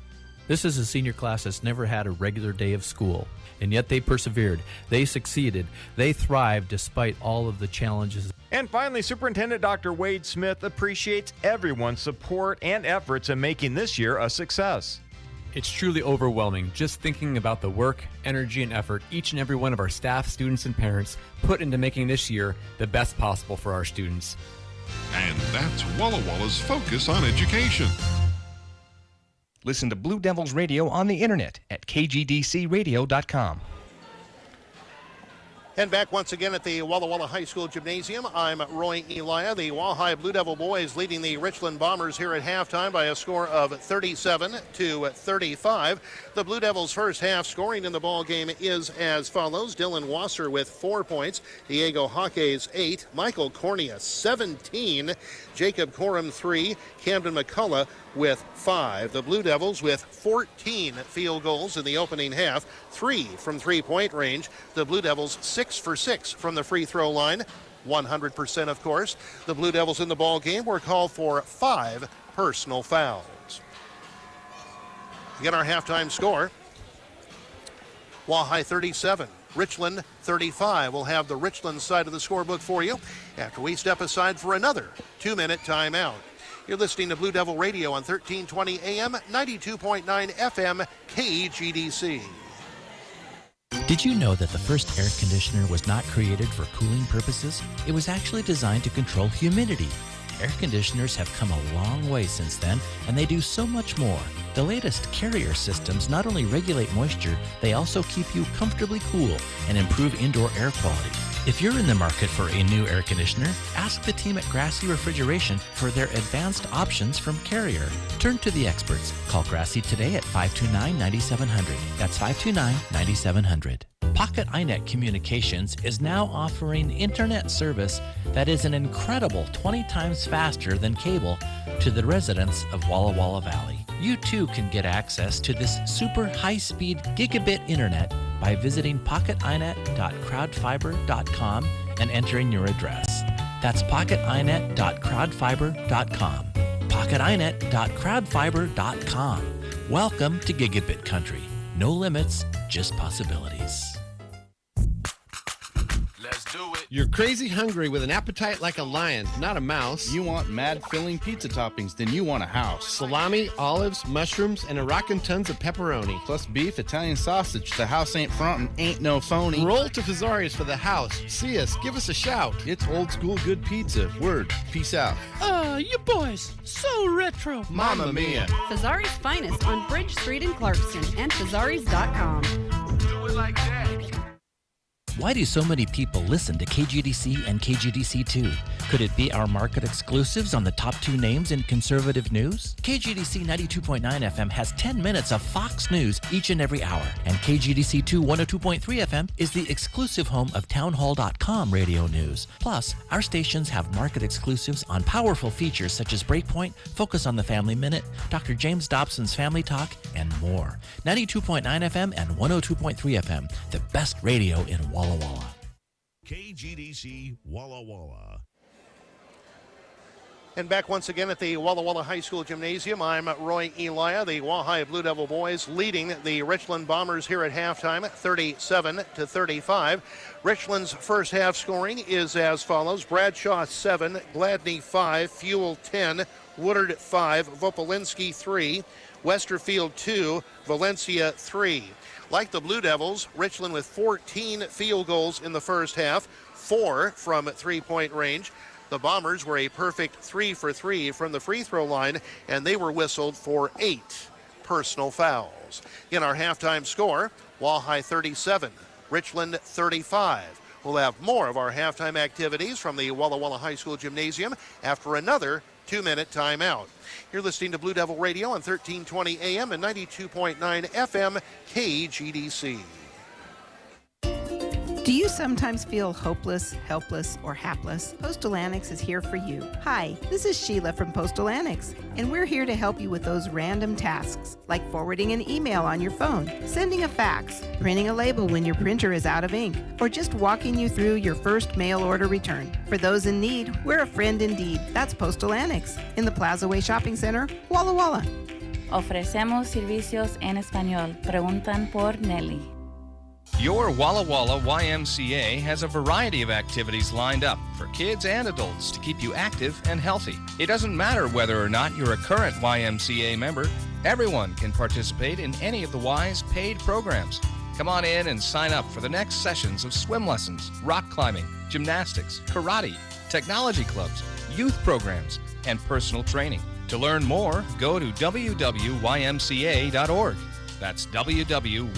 This is a senior class that's never had a regular day of school, and yet they persevered, they succeeded, they thrived despite all of the challenges. And finally, Superintendent Dr. Wade Smith appreciates everyone's support and efforts in making this year a success. It's truly overwhelming just thinking about the work, energy, and effort each and every one of our staff, students, and parents put into making this year the best possible for our students. And that's Walla Walla's Focus on Education. Listen to Blue Devils Radio on the internet at kgdcradio.com. And back once again at the Walla Walla High School Gymnasium, I'm Roy Elia. The Wahai Blue Devil boys leading the Richland Bombers here at halftime by a score of 37-35. The Blue Devils' first half scoring in the ball game is as follows. Dylan Wasser with 4 points, Diego Jaques 8, Michael Cornea 17, Jacob Corum 3, Camden McCullough with 5. The Blue Devils with 14 field goals in the opening half, 3 from three-point range. The Blue Devils 6 for 6 from the free throw line, 100% of course. The Blue Devils in the ball game were called for 5 personal fouls. Again, our halftime score, Wahai 37, Richland 35. We'll have the Richland side of the scorebook for you after we step aside for another 2-minute timeout. You're listening to Blue Devil Radio on 1320 AM, 92.9 FM, KGDC. Did you know that the first air conditioner was not created for cooling purposes? It was actually designed to control humidity. Air conditioners have come a long way since then, and they do so much more. The latest Carrier systems not only regulate moisture, they also keep you comfortably cool and improve indoor air quality. If you're in the market for a new air conditioner, ask the team at Grassy Refrigeration for their advanced options from Carrier. Turn to the experts. Call Grassy today at 529-9700. That's 529-9700. Pocket iNet Communications is now offering internet service that is an incredible 20 times faster than cable to the residents of Walla Walla Valley. You too can get access to this super high-speed gigabit internet by visiting pocketinet.crowdfiber.com and entering your address. That's pocketinet.crowdfiber.com. pocketinet.crowdfiber.com. Welcome to Gigabit Country. No limits, just possibilities. Let's do it. You're crazy hungry with an appetite like a lion, not a mouse. You want mad filling pizza toppings, then you want a house. Salami, olives, mushrooms, and a rockin' tons of pepperoni. Plus beef, Italian sausage. The house ain't frontin', ain't no phony. Roll to Fazari's for the house. See us, give us a shout. It's old school good pizza. Word. Peace out. you boys, so retro. Mamma mia. Fazari's finest on Bridge Street in Clarkston and Fazaris.com. Do it like that. Why do so many people listen to KGDC and KGDC2? Could it be our market exclusives on the top 2 names in conservative news? KGDC 92.9 FM has 10 minutes of Fox News each and every hour, and KGDC2 102.3 FM is the exclusive home of townhall.com radio news. Plus, our stations have market exclusives on powerful features such as Breakpoint, Focus on the Family Minute, Dr. James Dobson's Family Talk, and more. 92.9 FM and 102.3 FM, the best radio in Walla Walla. KGDC Walla Walla. And back once again at the Walla Walla High School Gymnasium, I'm Roy Elia. The Wahai Blue Devil boys leading the Richland Bombers here at halftime, 37-35. Richland's first half scoring is as follows: Bradshaw 7, Gladney 5, Fuel 10, Woodard 5, Vopolinski 3, Westerfield 2, Valencia 3. Like the Blue Devils, Richland with 14 field goals in the first half, 4 from three-point range. The Bombers were a perfect 3 for 3 from the free throw line, and they were whistled for 8 personal fouls. In our halftime score, Wahai 37, Richland 35. We'll have more of our halftime activities from the Walla Walla High School Gymnasium after another 2-minute timeout. You're listening to Blue Devil Radio on 1320 AM and 92.9 FM KGDC. Do you sometimes feel hopeless, helpless, or hapless? Postal Annex is here for you. Hi, this is Sheila from Postal Annex, and we're here to help you with those random tasks, like forwarding an email on your phone, sending a fax, printing a label when your printer is out of ink, or just walking you through your first mail order return. For those in need, we're a friend indeed. That's Postal Annex in the Plaza Way Shopping Center, Walla Walla. Ofrecemos servicios en español. Preguntan por Nelly. Your Walla Walla YMCA has a variety of activities lined up for kids and adults to keep you active and healthy. It doesn't matter whether or not you're a current YMCA member. Everyone can participate in any of the Y's paid programs. Come on in and sign up for the next sessions of swim lessons, rock climbing, gymnastics, karate, technology clubs, youth programs, and personal training. To learn more, go to www.ymca.org. That's www.ymca.org.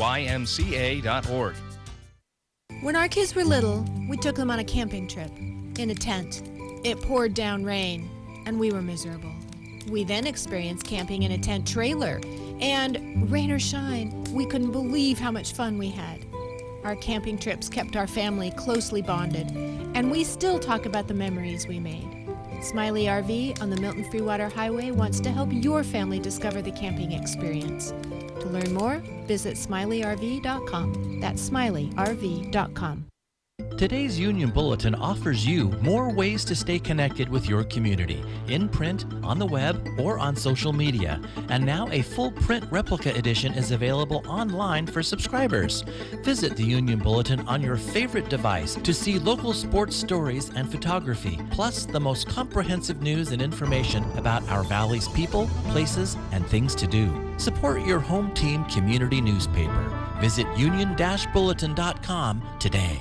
When our kids were little, we took them on a camping trip in a tent. It poured down rain, and we were miserable. We then experienced camping in a tent trailer, and rain or shine, we couldn't believe how much fun we had. Our camping trips kept our family closely bonded, and we still talk about the memories we made. Smiley RV on the Milton Freewater Highway wants to help your family discover the camping experience. To learn more, visit SmileyRV.com. That's SmileyRV.com. Today's Union Bulletin offers you more ways to stay connected with your community, in print, on the web, or on social media. And now a full print replica edition is available online for subscribers. Visit the Union Bulletin on your favorite device to see local sports stories and photography, plus the most comprehensive news and information about our valley's people, places, and things to do. Support your home team community newspaper. Visit union-bulletin.com today.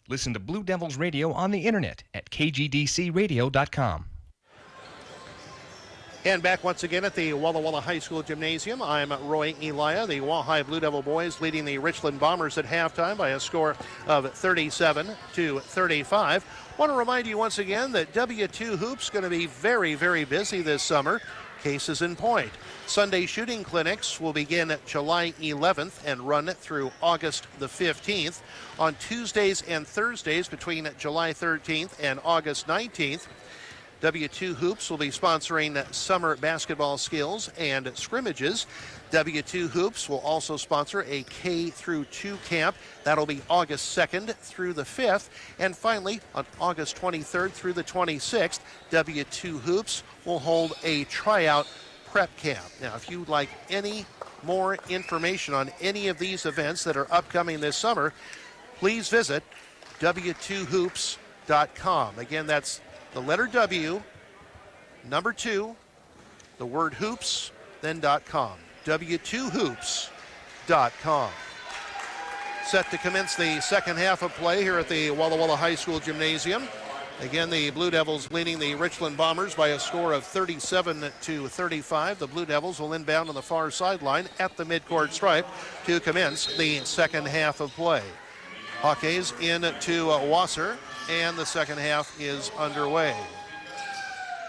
Listen to Blue Devils Radio on the internet at kgdcradio.com. And back once again at the Walla Walla High School Gymnasium, I'm Roy Elia. The Wahai Blue Devil boys leading the Richland Bombers at halftime by a score of 37-35. Want to remind you once again that W2 Hoops going to be very, very busy this summer. Cases in point. Sunday shooting clinics will begin July 11th and run through August the 15th. On Tuesdays and Thursdays between July 13th and August 19th, W2 Hoops will be sponsoring summer basketball skills and scrimmages. W2 Hoops will also sponsor a K through 2 camp. That'll be August 2nd through the 5th. And finally, on August 23rd through the 26th, W2 Hoops will hold a tryout prep camp. Now, if you'd like any more information on any of these events that are upcoming this summer, please visit w2hoops.com. Again, that's the letter W, number 2, the word hoops, then .com. w2hoops.com. Set to commence the second half of play here at the Walla Walla High School Gymnasium. Again, the Blue Devils leading the Richland Bombers by a score of 37-35. The Blue Devils will inbound on the far sideline at the midcourt stripe to commence the second half of play. Hawkeyes in to Wasser, and the second half is underway.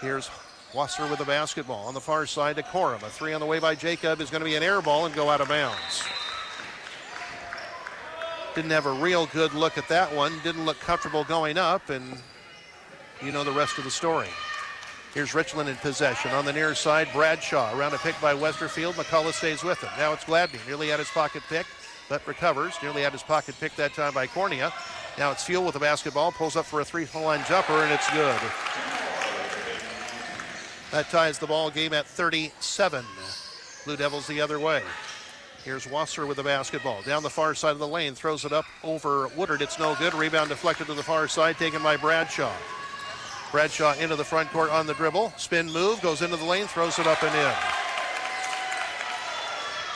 Here's Wasser with the basketball on the far side to Corum. A three on the way by Jacob is going to be an air ball and go out of bounds. Didn't have a real good look at that one. Didn't look comfortable going up, and you know the rest of the story. Here's Richland in possession. On the near side, Bradshaw around a pick by Westerfield. McCullough stays with him. Now it's Gladney, nearly had his pocket pick, but recovers. Nearly had his pocket pick that time by Cornea. Now it's Fuel with the basketball. Pulls up for a three-point line jumper, and it's good. That ties the ball game at 37. Blue Devils the other way. Here's Wasser with the basketball. Down the far side of the lane. Throws it up over Woodard. It's no good. Rebound deflected to the far side. Taken by Bradshaw. Bradshaw into the front court on the dribble. Spin move. Goes into the lane. Throws it up and in.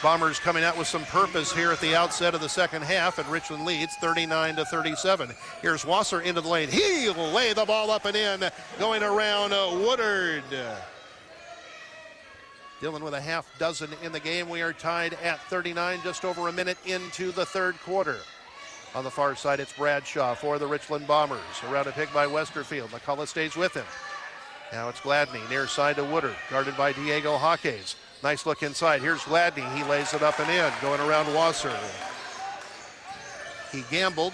Bombers coming out with some purpose here at the outset of the second half, and Richland leads 39-37. Here's Wasser into the lane. He'll lay the ball up and in. Going around Woodard. Dillon with a half dozen in the game. We are tied at 39, just over a minute into the third quarter. On the far side, it's Bradshaw for the Richland Bombers. Around a pick by Westerfield. McCullough stays with him. Now it's Gladney, near side to Woodard, guarded by Diego Hawkeyes. Nice look inside. Here's Gladney. He lays it up and in, going around Wasser. He gambled,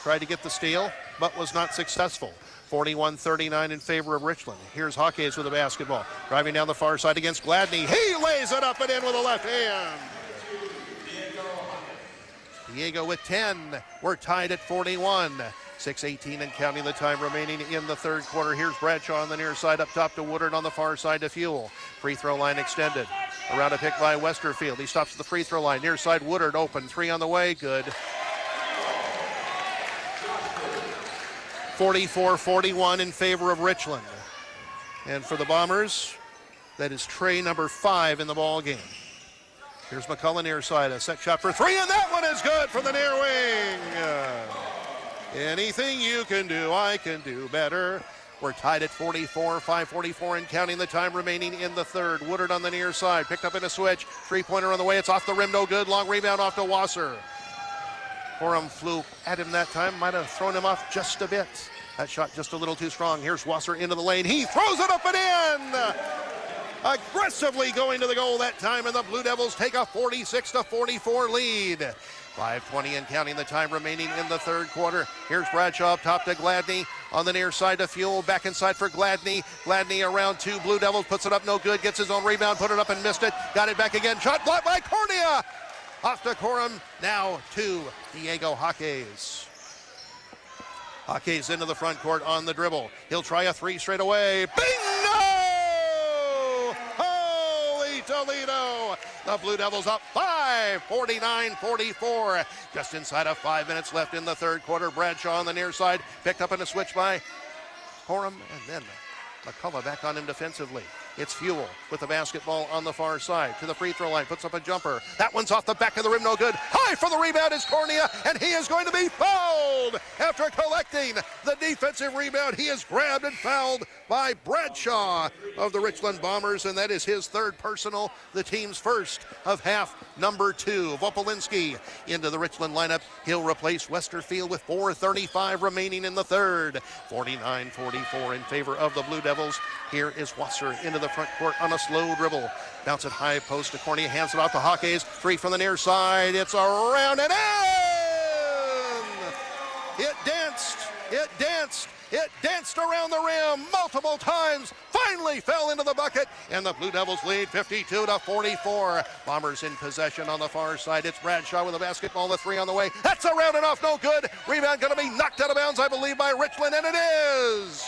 tried to get the steal, but was not successful. 41-39 in favor of Richland. Here's Hawkeyes with the basketball. Driving down the far side against Gladney. He lays it up and in with the left hand. Diego with 10. We're tied at 41. 6:18 and counting the time remaining in the third quarter. Here's Bradshaw on the near side, up top to Woodard, on the far side to Fuel. Free throw line extended. Around a pick by Westerfield. He stops at the free throw line. Near side, Woodard open. Three on the way. Good. 44-41 in favor of Richland. And for the Bombers, that is tray number 5 in the ball game. Here's McCullough near side. A set shot for three, and that one is good from the near wing. Anything you can do, I can do better. We're tied at 44, 5:44 and counting the time remaining in the third. Woodard on the near side, picked up in a switch. Three-pointer on the way, it's off the rim, no good. Long rebound off to Wasser. Corum flew at him that time, might have thrown him off just a bit. That shot just a little too strong. Here's Wasser into the lane. He throws it up and in! Aggressively going to the goal that time, and the Blue Devils take a 46-44 lead. 5:20 and counting the time remaining in the third quarter. Here's Bradshaw up top to Gladney. On the near side to Fuel. Back inside for Gladney. Gladney around two. Blue Devils puts it up, no good. Gets his own rebound, put it up and missed it. Got it back again. Shot blocked by Cornea. Off to Corum. Now to Diego Hawkeyes. Hawkeyes into the front court on the dribble. He'll try a three straight away. Bingo! Holy Toledo! The Blue Devils up 5, 49-44. Just inside of 5 minutes left in the third quarter. Bradshaw on the near side. Picked up in a switch by Corum, and then McCullough back on him defensively. It's Fuel with the basketball on the far side. To the free throw line, puts up a jumper. That one's off the back of the rim, no good. High for the rebound is Cornea, and he is going to be fouled. After collecting the defensive rebound, he is grabbed and fouled by Bradshaw of the Richland Bombers, and that is his third personal, the team's first of half number 2. Vopolinski into the Richland lineup. He'll replace Westerfield with 4:35 remaining in the third. 49-44 in favor of the Blue Devils. Here is Wasser into the front court on a slow dribble. Bounce it high post to Cornea, hands it off to Hawkeyes. Three from the near side. It's around and in! It danced. It danced. It danced around the rim multiple times, finally fell into the bucket, and the Blue Devils lead 52-44. Bombers in possession on the far side. It's Bradshaw with the basketball, the three on the way. That's around and off, no good. Rebound going to be knocked out of bounds, I believe, by Richland, and it is.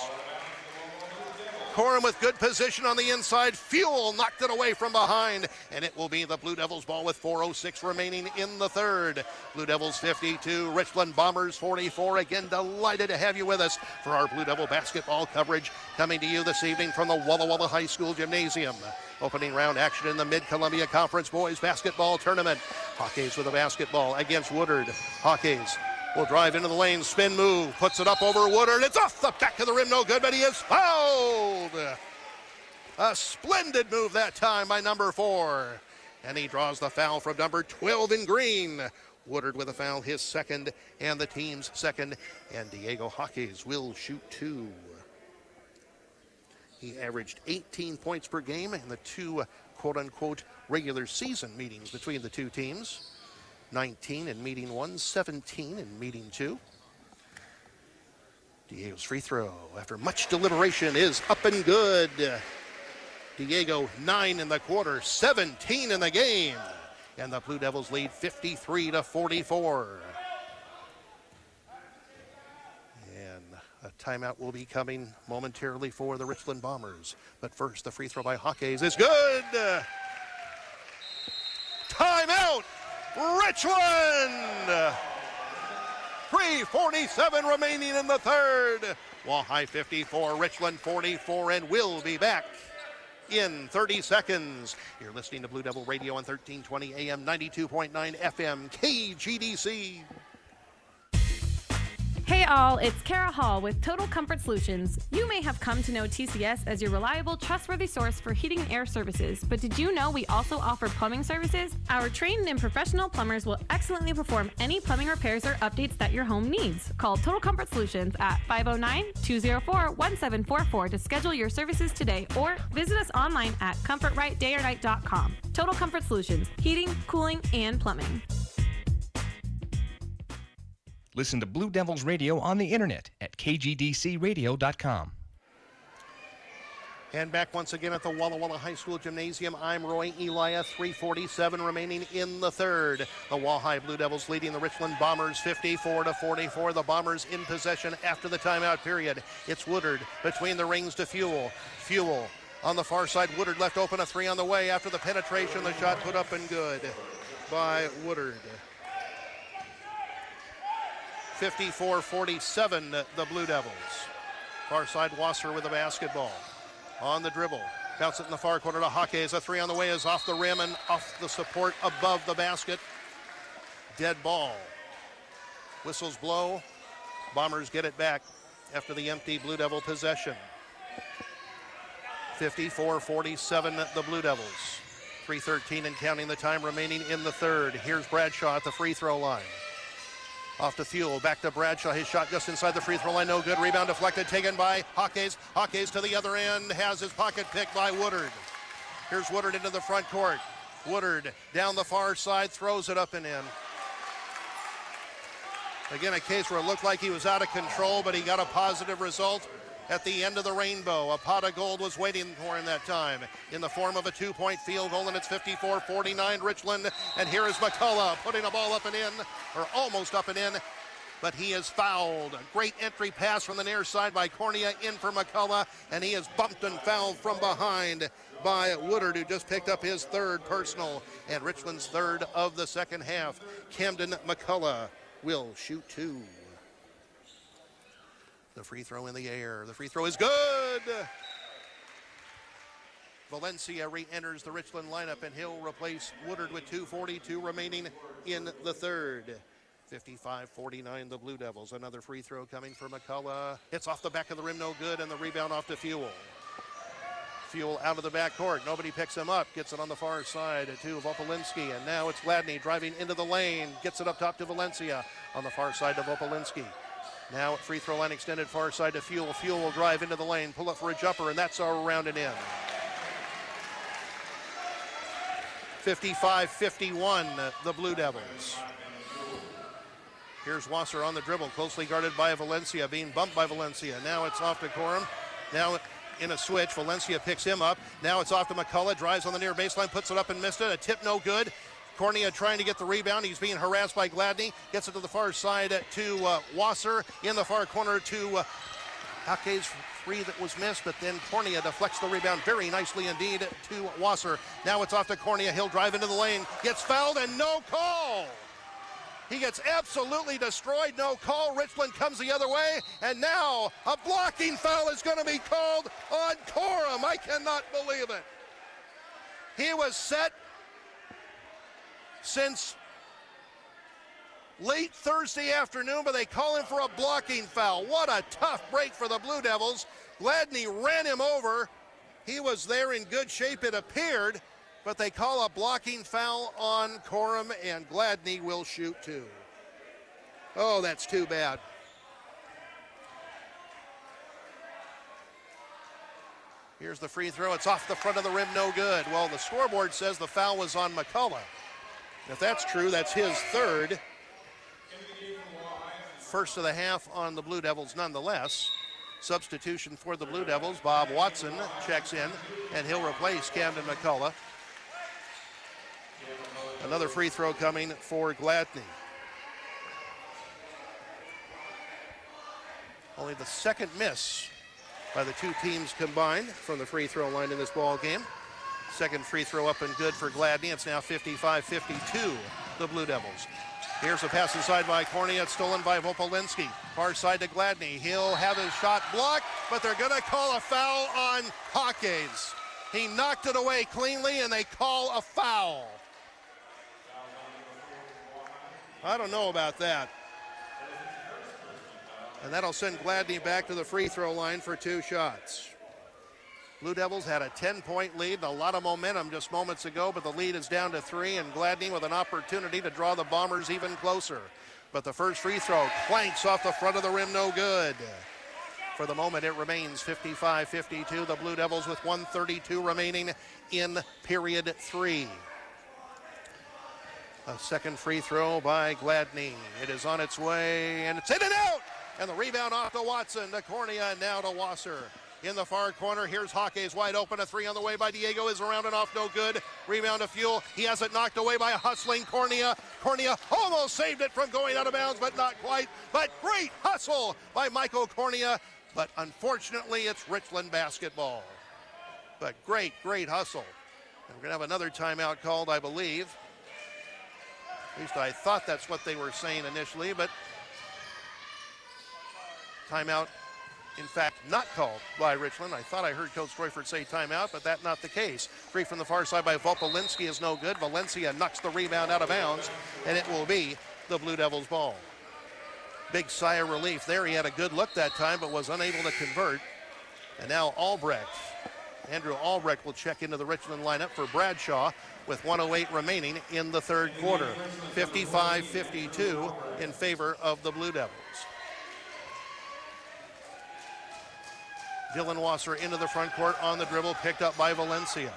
Corum with good position on the inside. Fuel knocked it away from behind, and it will be the Blue Devils ball with 4:06 remaining in the third. Blue Devils 52, Richland Bombers 44. Again, delighted to have you with us for our Blue Devil basketball coverage coming to you this evening from the Walla Walla High School Gymnasium. Opening round action in the Mid-Columbia Conference Boys Basketball Tournament. Hawkeyes with the basketball against Woodard. Hawkeyes will drive into the lane, spin move, puts it up over Woodard. It's off the back of the rim, no good, but he is fouled. A splendid move that time by number 4. And he draws the foul from number 12 in green. Woodard with a foul, his second and the team's second. And Diego Jaques will shoot 2. He averaged 18 points per game in the 2 quote-unquote regular season meetings between the two teams. 19 in meeting 1, 17 in meeting 2. Diego's free throw, after much deliberation, is up and good. Diego, 9 in the quarter, 17 in the game. And the Blue Devils lead 53-44. And a timeout will be coming momentarily for the Richland Bombers. But first, the free throw by Jaques is good. Timeout, Richland! 3:47 remaining in the third. Walleye 54, Richland 44, and we'll be back in 30 seconds. You're listening to Blue Devil Radio on 1320 AM, 92.9 FM, KGDC. Hey all, it's Kara Hall with Total Comfort Solutions. You may have come to know TCS as your reliable, trustworthy source for heating and air services, but did you know we also offer plumbing services? Our trained and professional plumbers will excellently perform any plumbing repairs or updates that your home needs. Call Total Comfort Solutions at 509-204-1744 to schedule your services today, or visit us online at comfortrightdayornight.com. Total Comfort Solutions, heating, cooling, and plumbing. Listen to Blue Devils Radio on the internet at kgdcradio.com. And back once again at the Walla Walla High School Gymnasium, I'm Roy Elia. 3:47 remaining in the third. The Walleye Blue Devils leading the Richland Bombers 54-44. The Bombers in possession after the timeout period. It's Woodard between the rings to Fuel. Fuel on the far side. Woodard left open, a 3 on the way after the penetration. The shot put up and good by Woodard. 54-47, the Blue Devils. Far side, Wasser with the basketball. On the dribble. Bounce it in the far corner to Jaques. A 3 on the way is off the rim and off the support above the basket. Dead ball. Whistles blow. Bombers get it back after the empty Blue Devil possession. 54-47, the Blue Devils. 3:13 and counting the time remaining in the third. Here's Bradshaw at the free throw line. Off to Fuel, back to Bradshaw. His shot just inside the free throw line, no good. Rebound deflected, taken by Jaques. Jaques to the other end, has his pocket picked by Woodard. Here's Woodard into the front court. Woodard down the far side, throws it up and in. Again, a case where it looked like he was out of control, but he got a positive result at the end of the rainbow. A pot of gold was waiting for him that time in the form of a 2-point field goal, and it's 54-49 Richland. And here is McCullough putting a ball up and in, or almost up and in, but he is fouled. A great entry pass from the near side by Cornea in for McCullough, and he is bumped and fouled from behind by Woodard, who just picked up his third personal, and Richland's third of the second half. Camden McCullough will shoot 2. The free throw in the air. The free throw is good. Valencia re-enters the Richland lineup, and he'll replace Woodard with 2:42 remaining in the third. 55-49, the Blue Devils. Another free throw coming for McCullough. It's off the back of the rim, no good, and the rebound off to Fuel. Fuel out of the backcourt. Nobody picks him up. Gets it on the far side to Vopolinski, and now it's Gladney driving into the lane. Gets it up top to Valencia on the far side to Vopolinski. Now free throw line extended far side to Fuel. Fuel will drive into the lane, pull up for a jumper, and that's around and in. 55-51, the Blue Devils. Here's Wasser on the dribble, closely guarded by Valencia, being bumped by Valencia. Now it's off to Corum. Now in a switch, Valencia picks him up. Now it's off to McCullough, drives on the near baseline, puts it up and missed it. A tip no good. Cornea trying to get the rebound. He's being harassed by Gladney. Gets it to the far side to Wasser. In the far corner to Jaques, 3 that was missed, but then Cornea deflects the rebound very nicely indeed to Wasser. Now it's off to Cornea. He'll drive into the lane. Gets fouled and no call. He gets absolutely destroyed. No call. Richland comes the other way. And now a blocking foul is going to be called on Corum. I cannot believe it. He was set since late Thursday afternoon, but they call him for a blocking foul. What a tough break for the Blue Devils. Gladney ran him over. He was there in good shape, it appeared, but they call a blocking foul on Corum, and Gladney will shoot two. Oh, that's too bad. Here's the free throw. It's off the front of the rim, no good. Well, the scoreboard says the foul was on McCullough. If that's true, that's his third. First of the half on the Blue Devils nonetheless. Substitution for the Blue Devils. Bob Watson checks in, and he'll replace Camden McCullough. Another free throw coming for Gladney. Only the second miss by the two teams combined from the free throw line in this ball game. Second free throw up and good for Gladney. It's now 55-52, the Blue Devils. Here's a pass inside by Cornea. It's stolen by Vopolinski. Far side to Gladney. He'll have his shot blocked, but they're going to call a foul on Hawkes. He knocked it away cleanly, and they call a foul. I don't know about that. And that'll send Gladney back to the free throw line for two shots. Blue Devils had a 10-point lead and a lot of momentum just moments ago, but the lead is down to 3, and Gladney with an opportunity to draw the Bombers even closer. But the first free throw clanks off the front of the rim, no good. For the moment, it remains 55-52. The Blue Devils with 1:32 remaining in period 3. A second free throw by Gladney. It is on its way, and it's in and out! And the rebound off to Watson, to Cornea, and now to Wasser. In the far corner, here's Hawkes wide open. A three on the way by Diego is around and off, no good. Rebound to Fuel. He has it knocked away by a hustling Cornea. Cornea almost saved it from going out of bounds, but not quite. But great hustle by Michael Cornea. But unfortunately, it's Richland basketball. But great, great hustle. And we're going to have another timeout called, I believe. At least I thought that's what they were saying initially, but timeout, in fact, not called by Richland. I thought I heard Coach Stroyford say timeout, but that's not the case. Free from the far side by Vopolinski is no good. Valencia knocks the rebound out of bounds, and it will be the Blue Devils' ball. Big sigh of relief there. He had a good look that time, but was unable to convert. And now Albrecht. Andrew Albrecht will check into the Richland lineup for Bradshaw with 1:08 remaining in the third quarter. 55-52 in favor of the Blue Devils. Dylan Wasser into the front court on the dribble, picked up by Valencia.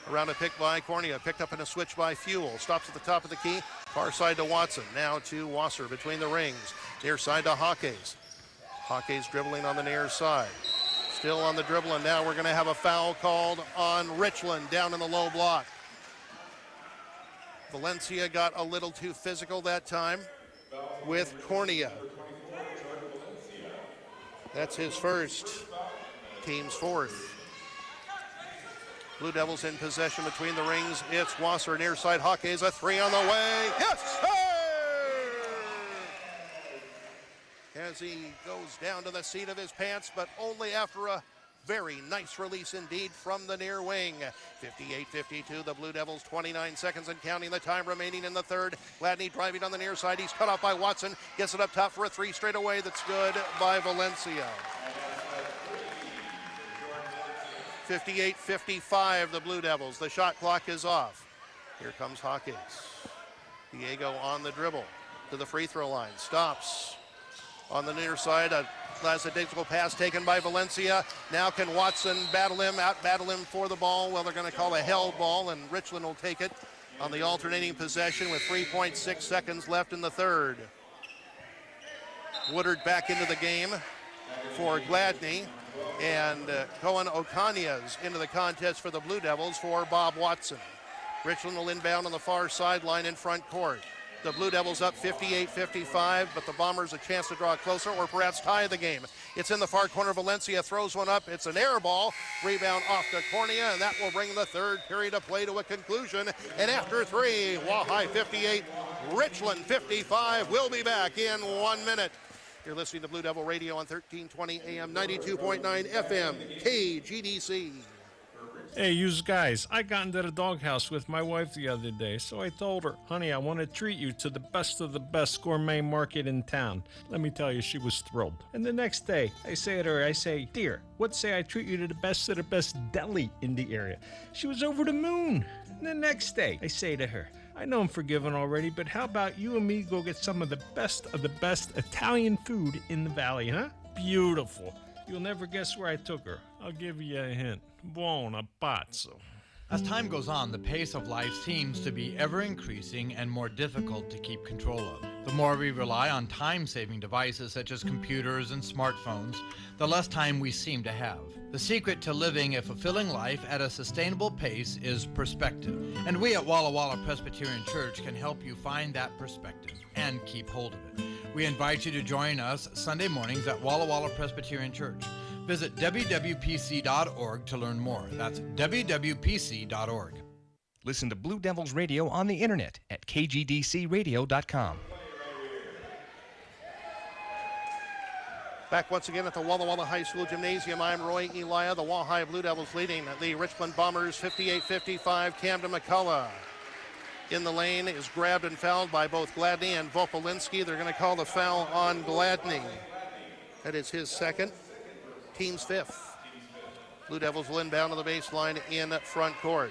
Around a pick by Cornea, picked up in a switch by Fuel. Stops at the top of the key, far side to Watson. Now to Wasser between the rings. Near side to Hawkes. Hawkes dribbling on the near side. Still on the dribble, and now we're going to have a foul called on Richland down in the low block. Valencia got a little too physical that time with Cornea. That's his first, team's fourth. Blue Devils in possession between the rings. It's Wasser near side. Hawkes, a three on the way. Yes, sir! As he goes down to the seat of his pants, but only after a very nice release indeed from the near wing. 58-52, the Blue Devils, 29 seconds and counting, the time remaining in the third. Gladney driving on the near side. He's cut off by Watson. Gets it up top for a three straight away. That's good by Valencia. 58-55, the Blue Devils. The shot clock is off. Here comes Hawkes. Diego on the dribble to the free throw line. Stops on the near side. A lackadaisical pass taken by Valencia. Now can Watson battle him, out-battle him for the ball? Well, they're going to call a held ball, and Richland will take it on the alternating possession with 3.6 seconds left in the third. Woodard back into the game for Gladney. And Cohen Okanya's into the contest for the Blue Devils for Bob Watson. Richland will inbound on the far sideline in front court. The Blue Devils up 58-55, but the Bombers a chance to draw closer or perhaps tie the game. It's in the far corner. Valencia throws one up. It's an air ball. Rebound off to Cornea, and that will bring the third period of play to a conclusion. And after three, Wahai 58, Richland 55. We'll be back in 1 minute. You're listening to Blue Devil Radio on 1320 AM, 92.9 FM, KGDC. Hey, yous guys, I got into the doghouse with my wife the other day, so I told her, honey, I want to treat you to the best of the best gourmet market in town. Let me tell you, she was thrilled. And the next day, I say to her, dear, what say I treat you to the best of the best deli in the area? She was over the moon. And the next day, I say to her, I know I'm forgiven already, but how about you and me go get some of the best Italian food in the valley, huh? Beautiful. You'll never guess where I took her. I'll give you a hint. Buona pazzo. As time goes on, the pace of life seems to be ever increasing and more difficult to keep control of. The more we rely on time-saving devices such as computers and smartphones, the less time we seem to have. The secret to living a fulfilling life at a sustainable pace is perspective. And we at Walla Walla Presbyterian Church can help you find that perspective and keep hold of it. We invite you to join us Sunday mornings at Walla Walla Presbyterian Church. Visit wwpc.org to learn more. That's wwpc.org. Listen to Blue Devils Radio on the internet at kgdcradio.com. Back once again at the Walla Walla High School Gymnasium, I'm Roy Elia. The Wahai Blue Devils leading the Richland Bombers 58-55. Camden McCullough in the lane is grabbed and fouled by both Gladney and Vopolinski. They're going to call the foul on Gladney. That is his second. Team's fifth. Blue Devils will inbound to the baseline in front court.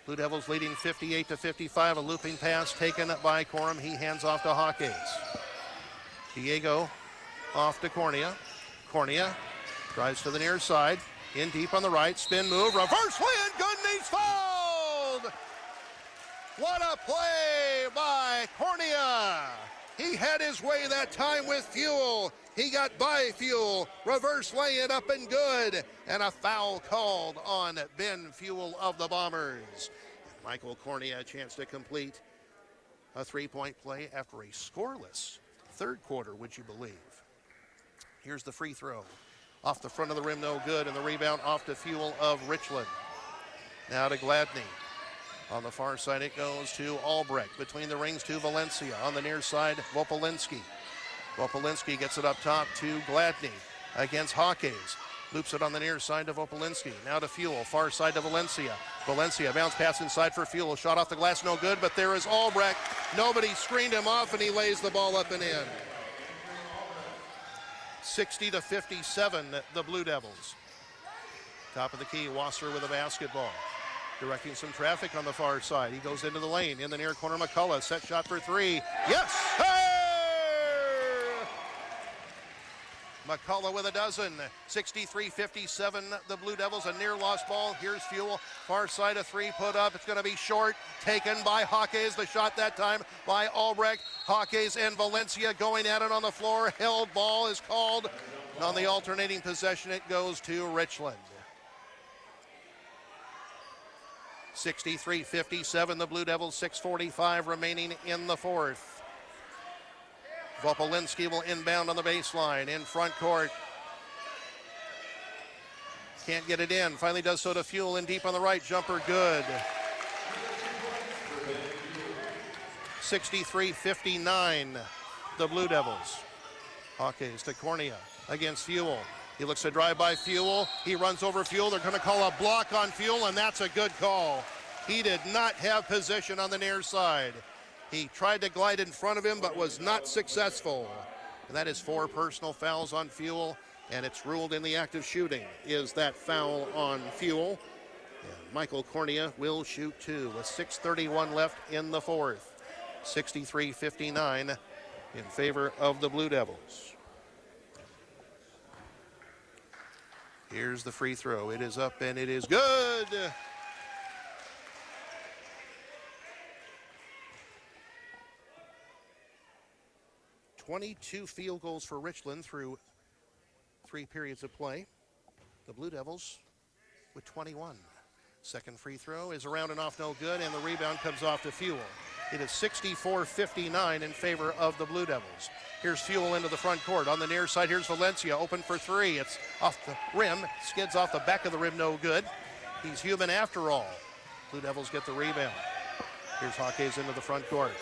Blue Devils leading 58-55. A looping pass taken by Corum. He hands off to Hawkins. Diego off to Cornea. Cornea drives to the near side. In deep on the right. Spin move. Reverse land. Goodney's fouled. What a play by Cornea. He had his way that time with Fuel. He got by Fuel. Reverse lay it up and good. And a foul called on Ben Fuel of the Bombers. And Michael Cornea a chance to complete a three-point play after a scoreless third quarter, would you believe? Here's the free throw. Off the front of the rim, no good. And the rebound off to Fuel of Richland. Now to Gladney. On the far side, it goes to Albrecht. Between the rings to Valencia. On the near side, Vopolinski. Vopolinski gets it up top to Gladney against Hawkins. Loops it on the near side to Vopolinski. Now to Fuel, far side to Valencia. Valencia, bounce pass inside for Fuel. Shot off the glass, no good, but there is Albrecht. Nobody screened him off, and he lays the ball up and in. 60-57, the Blue Devils. Top of the key, Wasser with a basketball. Directing some traffic on the far side. He goes into the lane. In the near corner, McCullough. Set shot for three. Yes! Hey! McCullough with a dozen. 63-57, the Blue Devils. A near lost ball. Here's Fuel. Far side, a three put up. It's going to be short. Taken by Hawkes. The shot that time by Albrecht. Hawkes and Valencia going at it on the floor. Held ball is called. And on the alternating possession, it goes to Richland. 63-57, the Blue Devils, 6:45 remaining in the fourth. Vopolinski will inbound on the baseline in front court. Can't get it in. Finally does so to Fuel in deep on the right. Jumper good. 63-59, the Blue Devils. Hawkes to Cornea against Fuel. He looks to drive by Fuel. He runs over Fuel. They're going to call a block on Fuel, and that's a good call. He did not have position on the near side. He tried to glide in front of him, but was not successful. And that is 4 personal fouls on Fuel, and it's ruled in the act of shooting is that foul on Fuel. And Michael Cornea will shoot 2 with 6:31 left in the fourth. 63-59 in favor of the Blue Devils. Here's the free throw. It is up and it is good. .22 field goals for Richland through 3 periods of play. The Blue Devils with 21. Second free throw is around and off, no good, and the rebound comes off to Fuel. It is 64-59 in favor of the Blue Devils. Here's Fuel into the front court. On the near side, here's Valencia, open for 3. It's off the rim, skids off the back of the rim, no good. He's human after all. Blue Devils get the rebound. Here's Hawkes into the front court.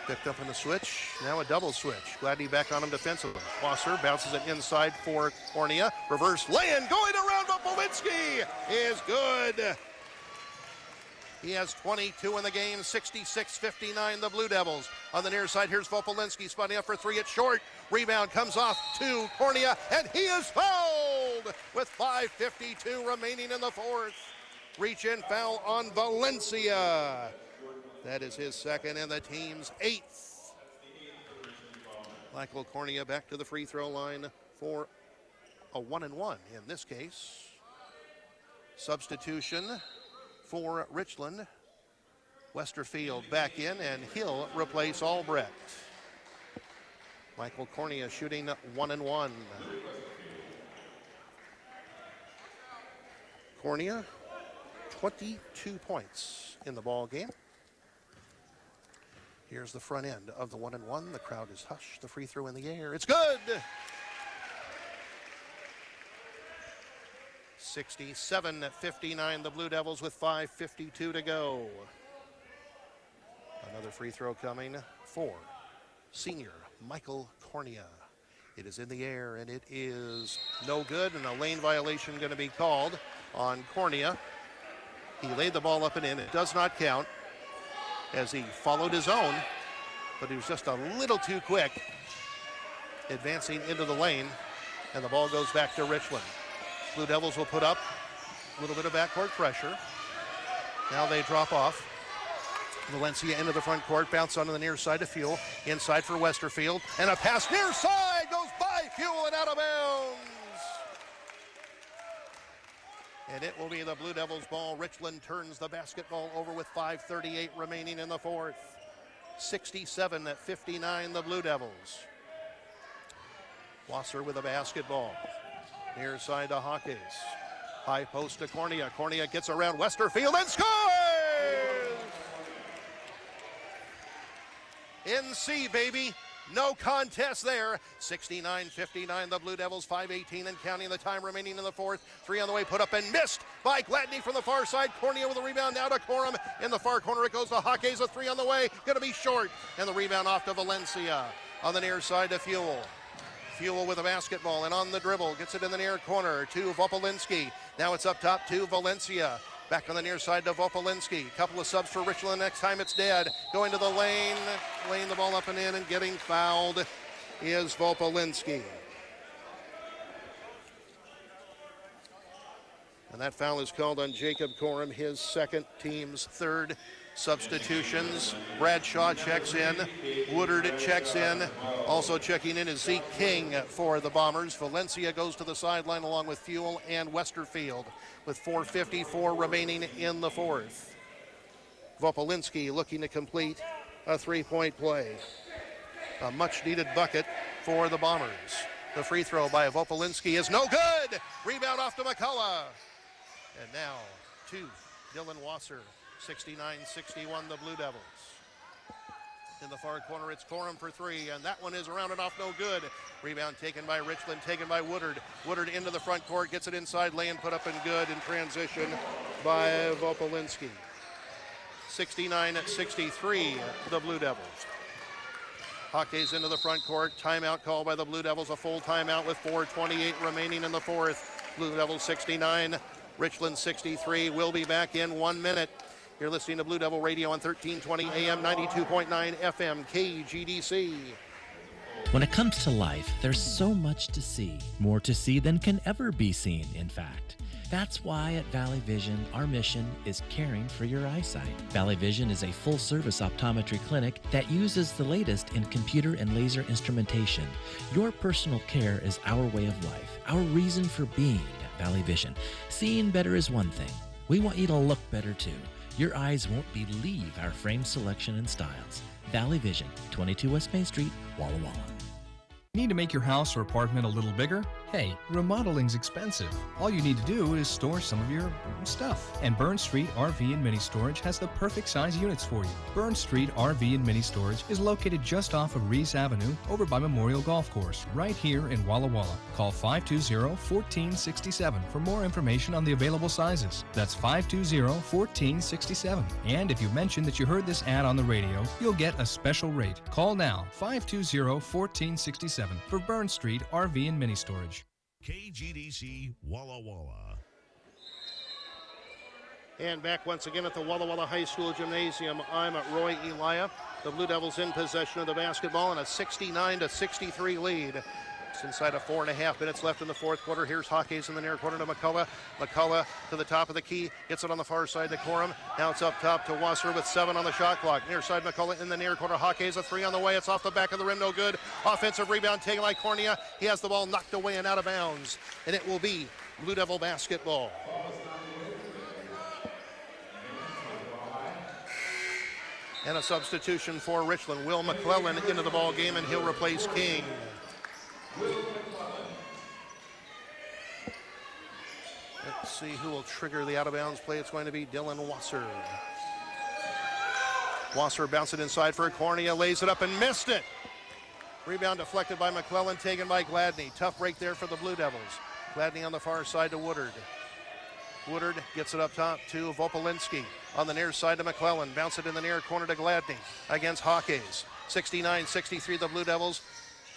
Picked up in the switch, now a double switch. Gladney back on him defensively. Wasser bounces it inside for Cornea. Reverse lay-in, going around Vopolinski is good. He has 22 in the game, 66-59 the Blue Devils. On the near side, here's Vopolinski spotting up for three. It's short. Rebound comes off to Cornea, and he is fouled with 5:52 remaining in the fourth. Reach-in foul on Valencia. That is his second and the team's eighth. Michael Cornea back to the free throw line for a 1-and-1 in this case. Substitution for Richland. Westerfield back in, and he'll replace Albrecht. Michael Cornea shooting 1-and-1. Cornea, 22 points in the ball game. Here's the front end of the 1-and-1. The crowd is hushed. The free throw in the air. It's good! 67-59 the Blue Devils with 5:52 to go. Another free throw coming for senior Michael Cornea. It is in the air, and it is no good, and a lane violation going to be called on Cornea. He laid the ball up and in. It does not count as he followed his own, but he was just a little too quick advancing into the lane, and the ball goes back to Richland. Blue Devils will put up a little bit of backcourt pressure. Now they drop off. Valencia into the front court, bounce onto the near side of Fuel. Inside for Westerfield, and a pass near side goes by Fuel and out of bounds. And it will be the Blue Devils ball. Richland turns the basketball over with 5:38 remaining in the fourth. 67-59 the Blue Devils. Wasser with a basketball. Near side to Hawkes. High post to Cornea. Cornea gets around Westerfield and scores! NC, baby. No contest there. 69-59 the Blue Devils. 5:18 and counting the time remaining in the fourth. Three on the way, put up and missed by Gladney from the far side. Cornea with a rebound now to Corum. In the far corner it goes to Hawkes. A three on the way. Going to be short. And the rebound off to Valencia. On the near side to Fuel. Fuel with a basketball and on the dribble. Gets it in the near corner to Vopolinski. Now it's up top to Valencia. Back on the near side to Vopolinski. Couple of subs for Richland. Next time it's dead. Going to the lane. Laying the ball up and in and getting fouled is Vopolinski. And that foul is called on Jacob Corum, his second, team's third. Substitutions. Bradshaw checks in. Woodard checks in. Also checking in is Zeke King for the Bombers. Valencia goes to the sideline along with Fuel and Westerfield with 4:54 remaining in the fourth. Vopolinski looking to complete a three-point play. A much-needed bucket for the Bombers. The free throw by Vopolinski is no good. Rebound off to McCullough. And now to Dylan Wasser. 69-61 the Blue Devils. In the far corner, it's Corum for three, and that one is around and off, no good. Rebound taken by Richland, taken by Woodard. Woodard into the front court, gets it inside, lay and put up and good in transition by Vopolinski. 69-63 the Blue Devils. Hawkes into the front court, timeout called by the Blue Devils, a full timeout with 4:28 remaining in the fourth. Blue Devils 69, Richland 63. We'll be back in 1 minute. You're listening to Blue Devil Radio on 1320 AM, 92.9 FM, KGDC. When it comes to life, there's so much to see, more to see than can ever be seen, in fact. That's why at Valley Vision, our mission is caring for your eyesight. Valley Vision is a full-service optometry clinic that uses the latest in computer and laser instrumentation. Your personal care is our way of life, our reason for being at Valley Vision. Seeing better is one thing. We want you to look better too. Your eyes won't believe our frame selection and styles. Valley Vision, 22 West Main Street, Walla Walla. Need to make your house or apartment a little bigger? Hey, remodeling's expensive. All you need to do is store some of your stuff. And Burn Street RV and Mini Storage has the perfect size units for you. Burn Street RV and Mini Storage is located just off of Reese Avenue over by Memorial Golf Course, right here in Walla Walla. Call 520-1467 for more information on the available sizes. That's 520-1467. And if you mention that you heard this ad on the radio, you'll get a special rate. Call now, 520-1467 for Burn Street RV and Mini Storage. KGDC Walla Walla. And back once again at the Walla Walla High School Gymnasium, I'm Roy Elia. The Blue Devils in possession of the basketball and a 69-63 lead. It's inside of 4.5 minutes left in the fourth quarter. Here's Hawkins in the near corner to McCullough. McCullough to the top of the key, gets it on the far side to Corum. Now it's up top to Wasser with 7 on the shot clock. Near side McCullough in the near corner. Hawkins a 3 on the way. It's off the back of the rim, no good. Offensive rebound taken by Cornea. He has the ball knocked away and out of bounds. And it will be Blue Devil basketball. And a substitution for Richland. Will McClellan into the ball game, and he'll replace King. Let's see who will trigger the out-of-bounds play. It's going to be Dylan Wasser. Wasser bounced it inside for Cornea, lays it up and missed it. Rebound deflected by McClellan, taken by Gladney. Tough break there for the Blue Devils. Gladney on the far side to Woodard. Woodard gets it up top to Vopolinski. On the near side to McClellan. Bounce it in the near corner to Gladney against Hawkins. 69-63 the Blue Devils.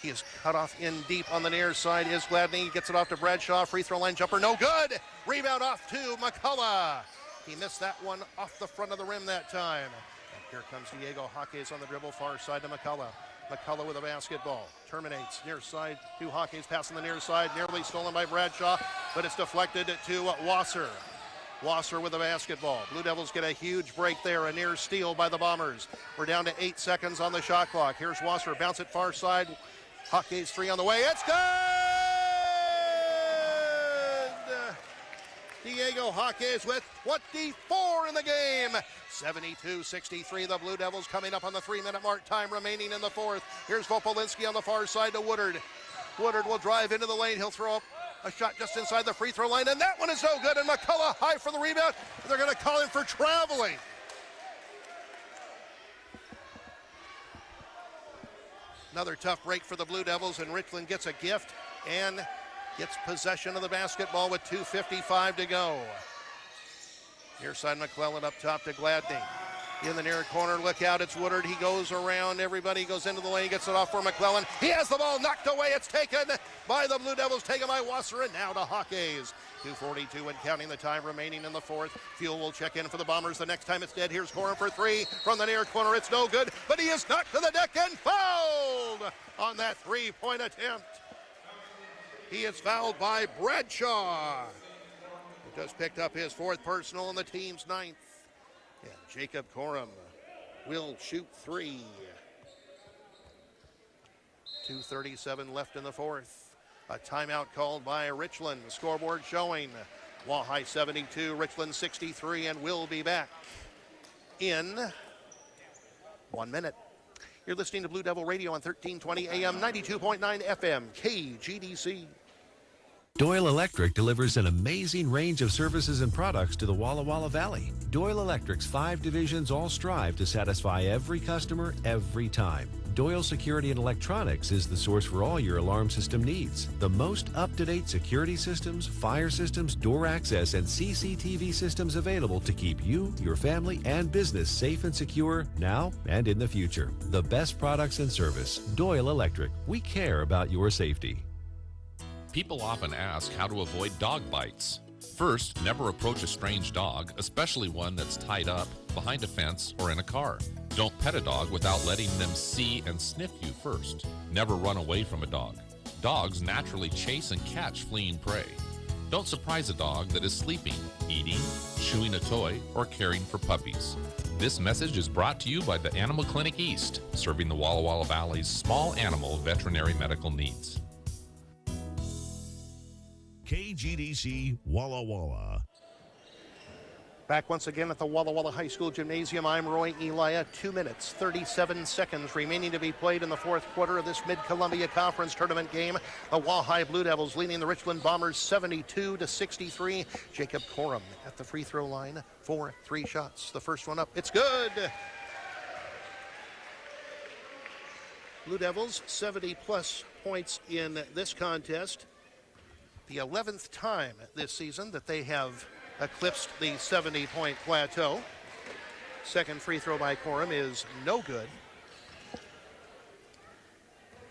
He is cut off in deep on the near side is Gladney. He gets it off to Bradshaw. Free throw line jumper, no good. Rebound off to McCullough. He missed that one off the front of the rim that time. And here comes Diego Hawkins on the dribble, far side to McCullough. McCullough with a basketball. Terminates near side to Hawkins. Pass on the near side. Nearly stolen by Bradshaw, but it's deflected to Wasser. Wasser with the basketball. Blue Devils get a huge break there. A near steal by the Bombers. We're down to 8 seconds on the shot clock. Here's Wasser. Bounce it far side. Hawkins 3 on the way. It's good! Diego Hawkins with 24 in the game. 72-63, the Blue Devils coming up on the 3-minute mark. Time remaining in the fourth. Here's Vopolinski on the far side to Woodard. Woodard will drive into the lane. He'll throw up a shot just inside the free throw line, and that one is no good. And McCullough high for the rebound. They're going to call him for traveling. Another tough break for the Blue Devils, and Richland gets a gift and gets possession of the basketball with 2:55 to go. Near side McClellan up top to Gladney. In the near corner, look out, it's Woodard. He goes around, everybody goes into the lane, gets it off for McClellan. He has the ball knocked away. It's taken by the Blue Devils, taken by Wasser, and now to Hawkins. 2:42 and counting, the time remaining in the fourth. Fuel will check in for the Bombers. The next time it's dead. Here's Corum for 3 from the near corner. It's no good, but he is knocked to the deck and fouled on that 3-point attempt. He is fouled by Bradshaw, who just picked up his 4th personal and the team's 9th. And Jacob Corum will shoot 3. 2:37 left in the fourth. A timeout called by Richland. Scoreboard showing Wahai 72, Richland 63, and we'll be back in 1 minute. You're listening to Blue Devil Radio on 1320 AM, 92.9 FM, KGDC. Doyle Electric delivers an amazing range of services and products to the Walla Walla Valley. Doyle Electric's 5 divisions all strive to satisfy every customer every time. Doyle Security and Electronics is the source for all your alarm system needs. The most up-to-date security systems, fire systems, door access, and CCTV systems available to keep you, your family, and business safe and secure now and in the future. The best products and service. Doyle Electric. We care about your safety. People often ask how to avoid dog bites. First, never approach a strange dog, especially one that's tied up, behind a fence, or in a car. Don't pet a dog without letting them see and sniff you first. Never run away from a dog. Dogs naturally chase and catch fleeing prey. Don't surprise a dog that is sleeping, eating, chewing a toy, or caring for puppies. This message is brought to you by the Animal Clinic East, serving the Walla Walla Valley's small animal veterinary medical needs. KGDC Walla Walla. Back once again at the Walla Walla High School Gymnasium. I'm Roy Elia. 2 minutes, 37 seconds remaining to be played in the fourth quarter of this Mid-Columbia Conference Tournament game. The Wahai Blue Devils leading the Richland Bombers 72-63. Jacob Corum at the free throw line for 3 shots. The first one up, it's good. Blue Devils 70-plus points in this contest. The 11th time this season that they have eclipsed the 70-point plateau. Second free throw by Corum is no good.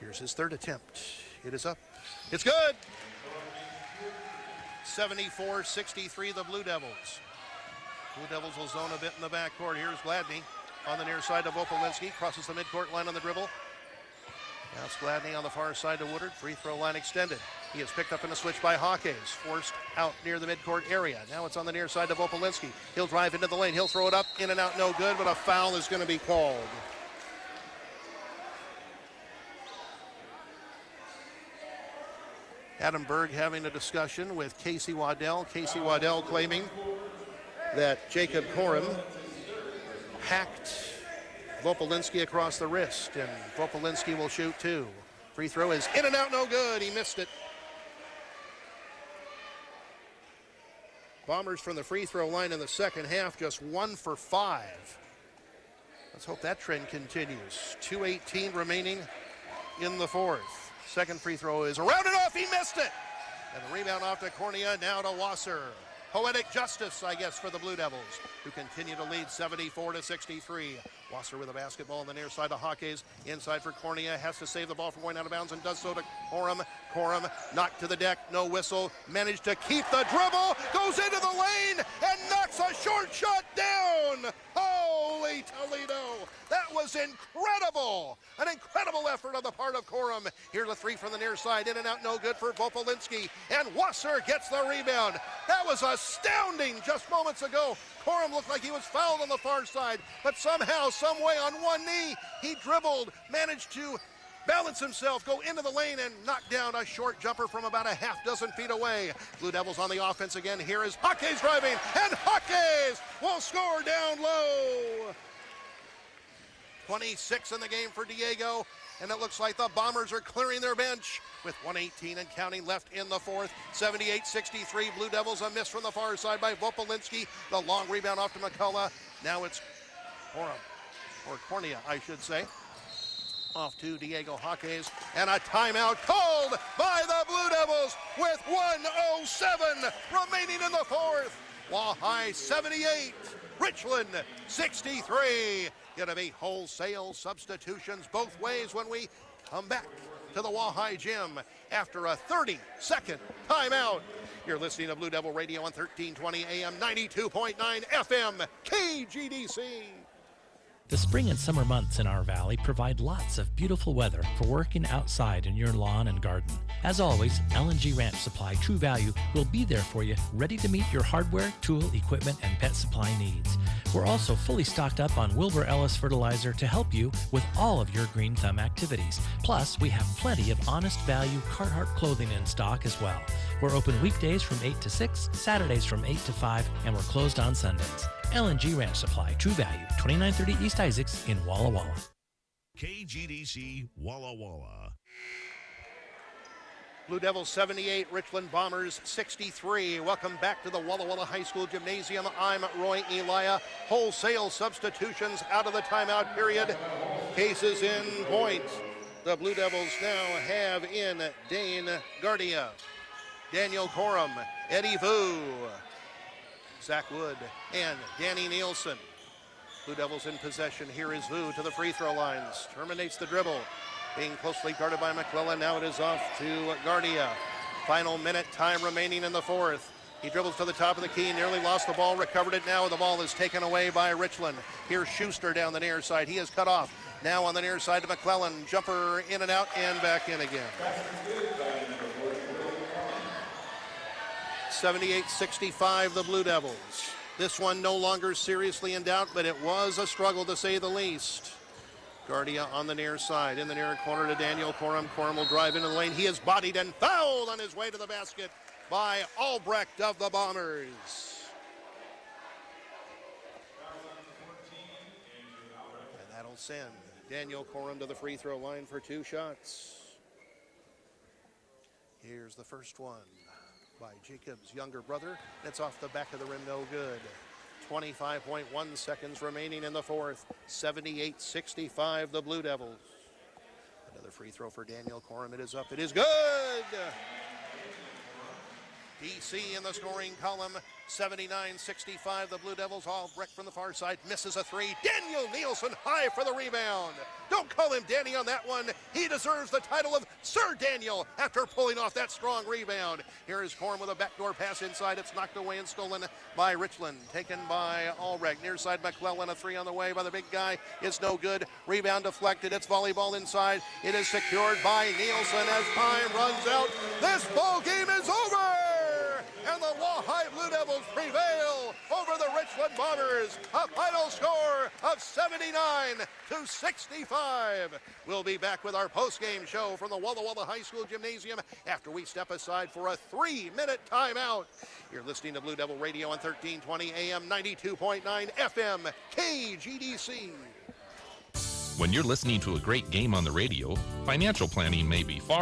Here's his third attempt. It is up. It's good! 74-63, the Blue Devils. Blue Devils will zone a bit in the backcourt. Here's Gladney on the near side of Vopolinski. Crosses the midcourt line on the dribble. Now it's Gladney on the far side to Woodard. Free throw line extended. He is picked up in a switch by Hawkes. Forced out near the midcourt area. Now it's on the near side to Vopolinski. He'll drive into the lane. He'll throw it up. In and out, no good, but a foul is going to be called. Adam Berg having a discussion with Casey Waddell. Casey Waddell claiming that Jacob Corum hacked Vopolinski across the wrist, and Vopolinski will shoot two. Free throw is in and out, no good. He missed it. Bombers from the free throw line in the second half, just 1 for 5. Let's hope that trend continues. 2:18 remaining in the fourth. Second free throw is around and off. He missed it. And the rebound off to Cornea, now to Wasser. Poetic justice, I guess, for the Blue Devils, who continue to lead 74-63. Wasser with a basketball on the near side of Hawkes. Inside for Cornea, has to save the ball from going out of bounds and does so to Corum. Corum knocked to the deck, no whistle. Managed to keep the dribble, goes into the lane and knocks a short shot down. Holy Toledo! That was incredible! An incredible effort on the part of Corum. Here's a three from the near side, in and out, no good for Vopolinski. And Wasser gets the rebound. That was astounding just moments ago. Corum looked like he was fouled on the far side, but somehow, some way, on one knee, he dribbled, managed to balance himself, go into the lane, and knock down a short jumper from about a half dozen feet away. Blue Devils on the offense again. Here is Hawkes driving, and Hawkes will score down low. 26 in the game for Diego, and it looks like the Bombers are clearing their bench with 1:18 and counting left in the fourth. 78-63, Blue Devils, a miss from the far side by Vopolinski. The long rebound off to McCullough. Now it's Corum, or Cornea, I should say. Off to Diego Hawkes, and a timeout called by the Blue Devils with 1:07 remaining in the fourth. Wahai 78, Richland 63. Going to be wholesale substitutions both ways when we come back to the Wahai Gym after a 30-second timeout. You're listening to Blue Devil Radio on 1320 AM, 92.9 FM, KGDC. The spring and summer months in our valley provide lots of beautiful weather for working outside in your lawn and garden. As always, L&G Ranch Supply True Value will be there for you, ready to meet your hardware, tool, equipment, and pet supply needs. We're also fully stocked up on Wilbur Ellis fertilizer to help you with all of your green thumb activities. Plus, we have plenty of honest value Carhartt clothing in stock as well. We're open weekdays from 8 to 6, Saturdays from 8 to 5, and we're closed on Sundays. L&G Ranch Supply, True Value, 2930 East Isaacs in Walla Walla. KGDC Walla Walla. Blue Devils 78, Richland Bombers 63. Welcome back to the Walla Walla High School Gymnasium. I'm Roy Elia. Wholesale substitutions out of the timeout period. Cases in point. The Blue Devils now have in Dane Gardia, Daniel Corum, Eddie Vu, Zach Wood, and Danny Nielsen. Blue Devils in possession. Here is Vu to the free throw lines. Terminates the dribble. Being closely guarded by McClellan. Now it is off to Gardia. Final minute time remaining in the fourth. He dribbles to the top of the key, nearly lost the ball, recovered it now. The ball is taken away by Richland. Here's Schuster down the near side. He is cut off. Now on the near side to McClellan. Jumper in and out and back in again. 78-65 the Blue Devils. This one no longer seriously in doubt, but it was a struggle to say the least. Gardia on the near side, in the near corner to Daniel Corum. Corum will drive into the lane. He is bodied and fouled on his way to the basket by Albrecht of the Bombers. And that'll send Daniel Corum to the free throw line for two shots. Here's the first one by Jacob's younger brother. It's off the back of the rim, no good. 25.1 seconds remaining in the fourth. 78-65 the Blue Devils. Another free throw for Daniel Corum. It is up. It is good. DC in the scoring column. 79-65, the Blue Devils. Albrecht from the far side misses a three. Daniel Nielsen high for the rebound. Don't call him Danny on that one. He deserves the title of Sir Daniel after pulling off that strong rebound. Here is Korn with a backdoor pass inside. It's knocked away and stolen by Richland. Taken by Albrecht. Near side McClellan, a three on the way by the big guy. It's no good. Rebound deflected. It's volleyball inside. It is secured by Nielsen as time runs out. This ball game is over! And the Wahai Blue Devils prevail over the Richland Bombers. A final score of 79-65. We'll be back with our post-game show from the Walla Walla High School Gymnasium after we step aside for a 3-minute timeout. You're listening to Blue Devil Radio on 1320 AM, 92.9 FM, KGDC. When you're listening to a great game on the radio, financial planning may be far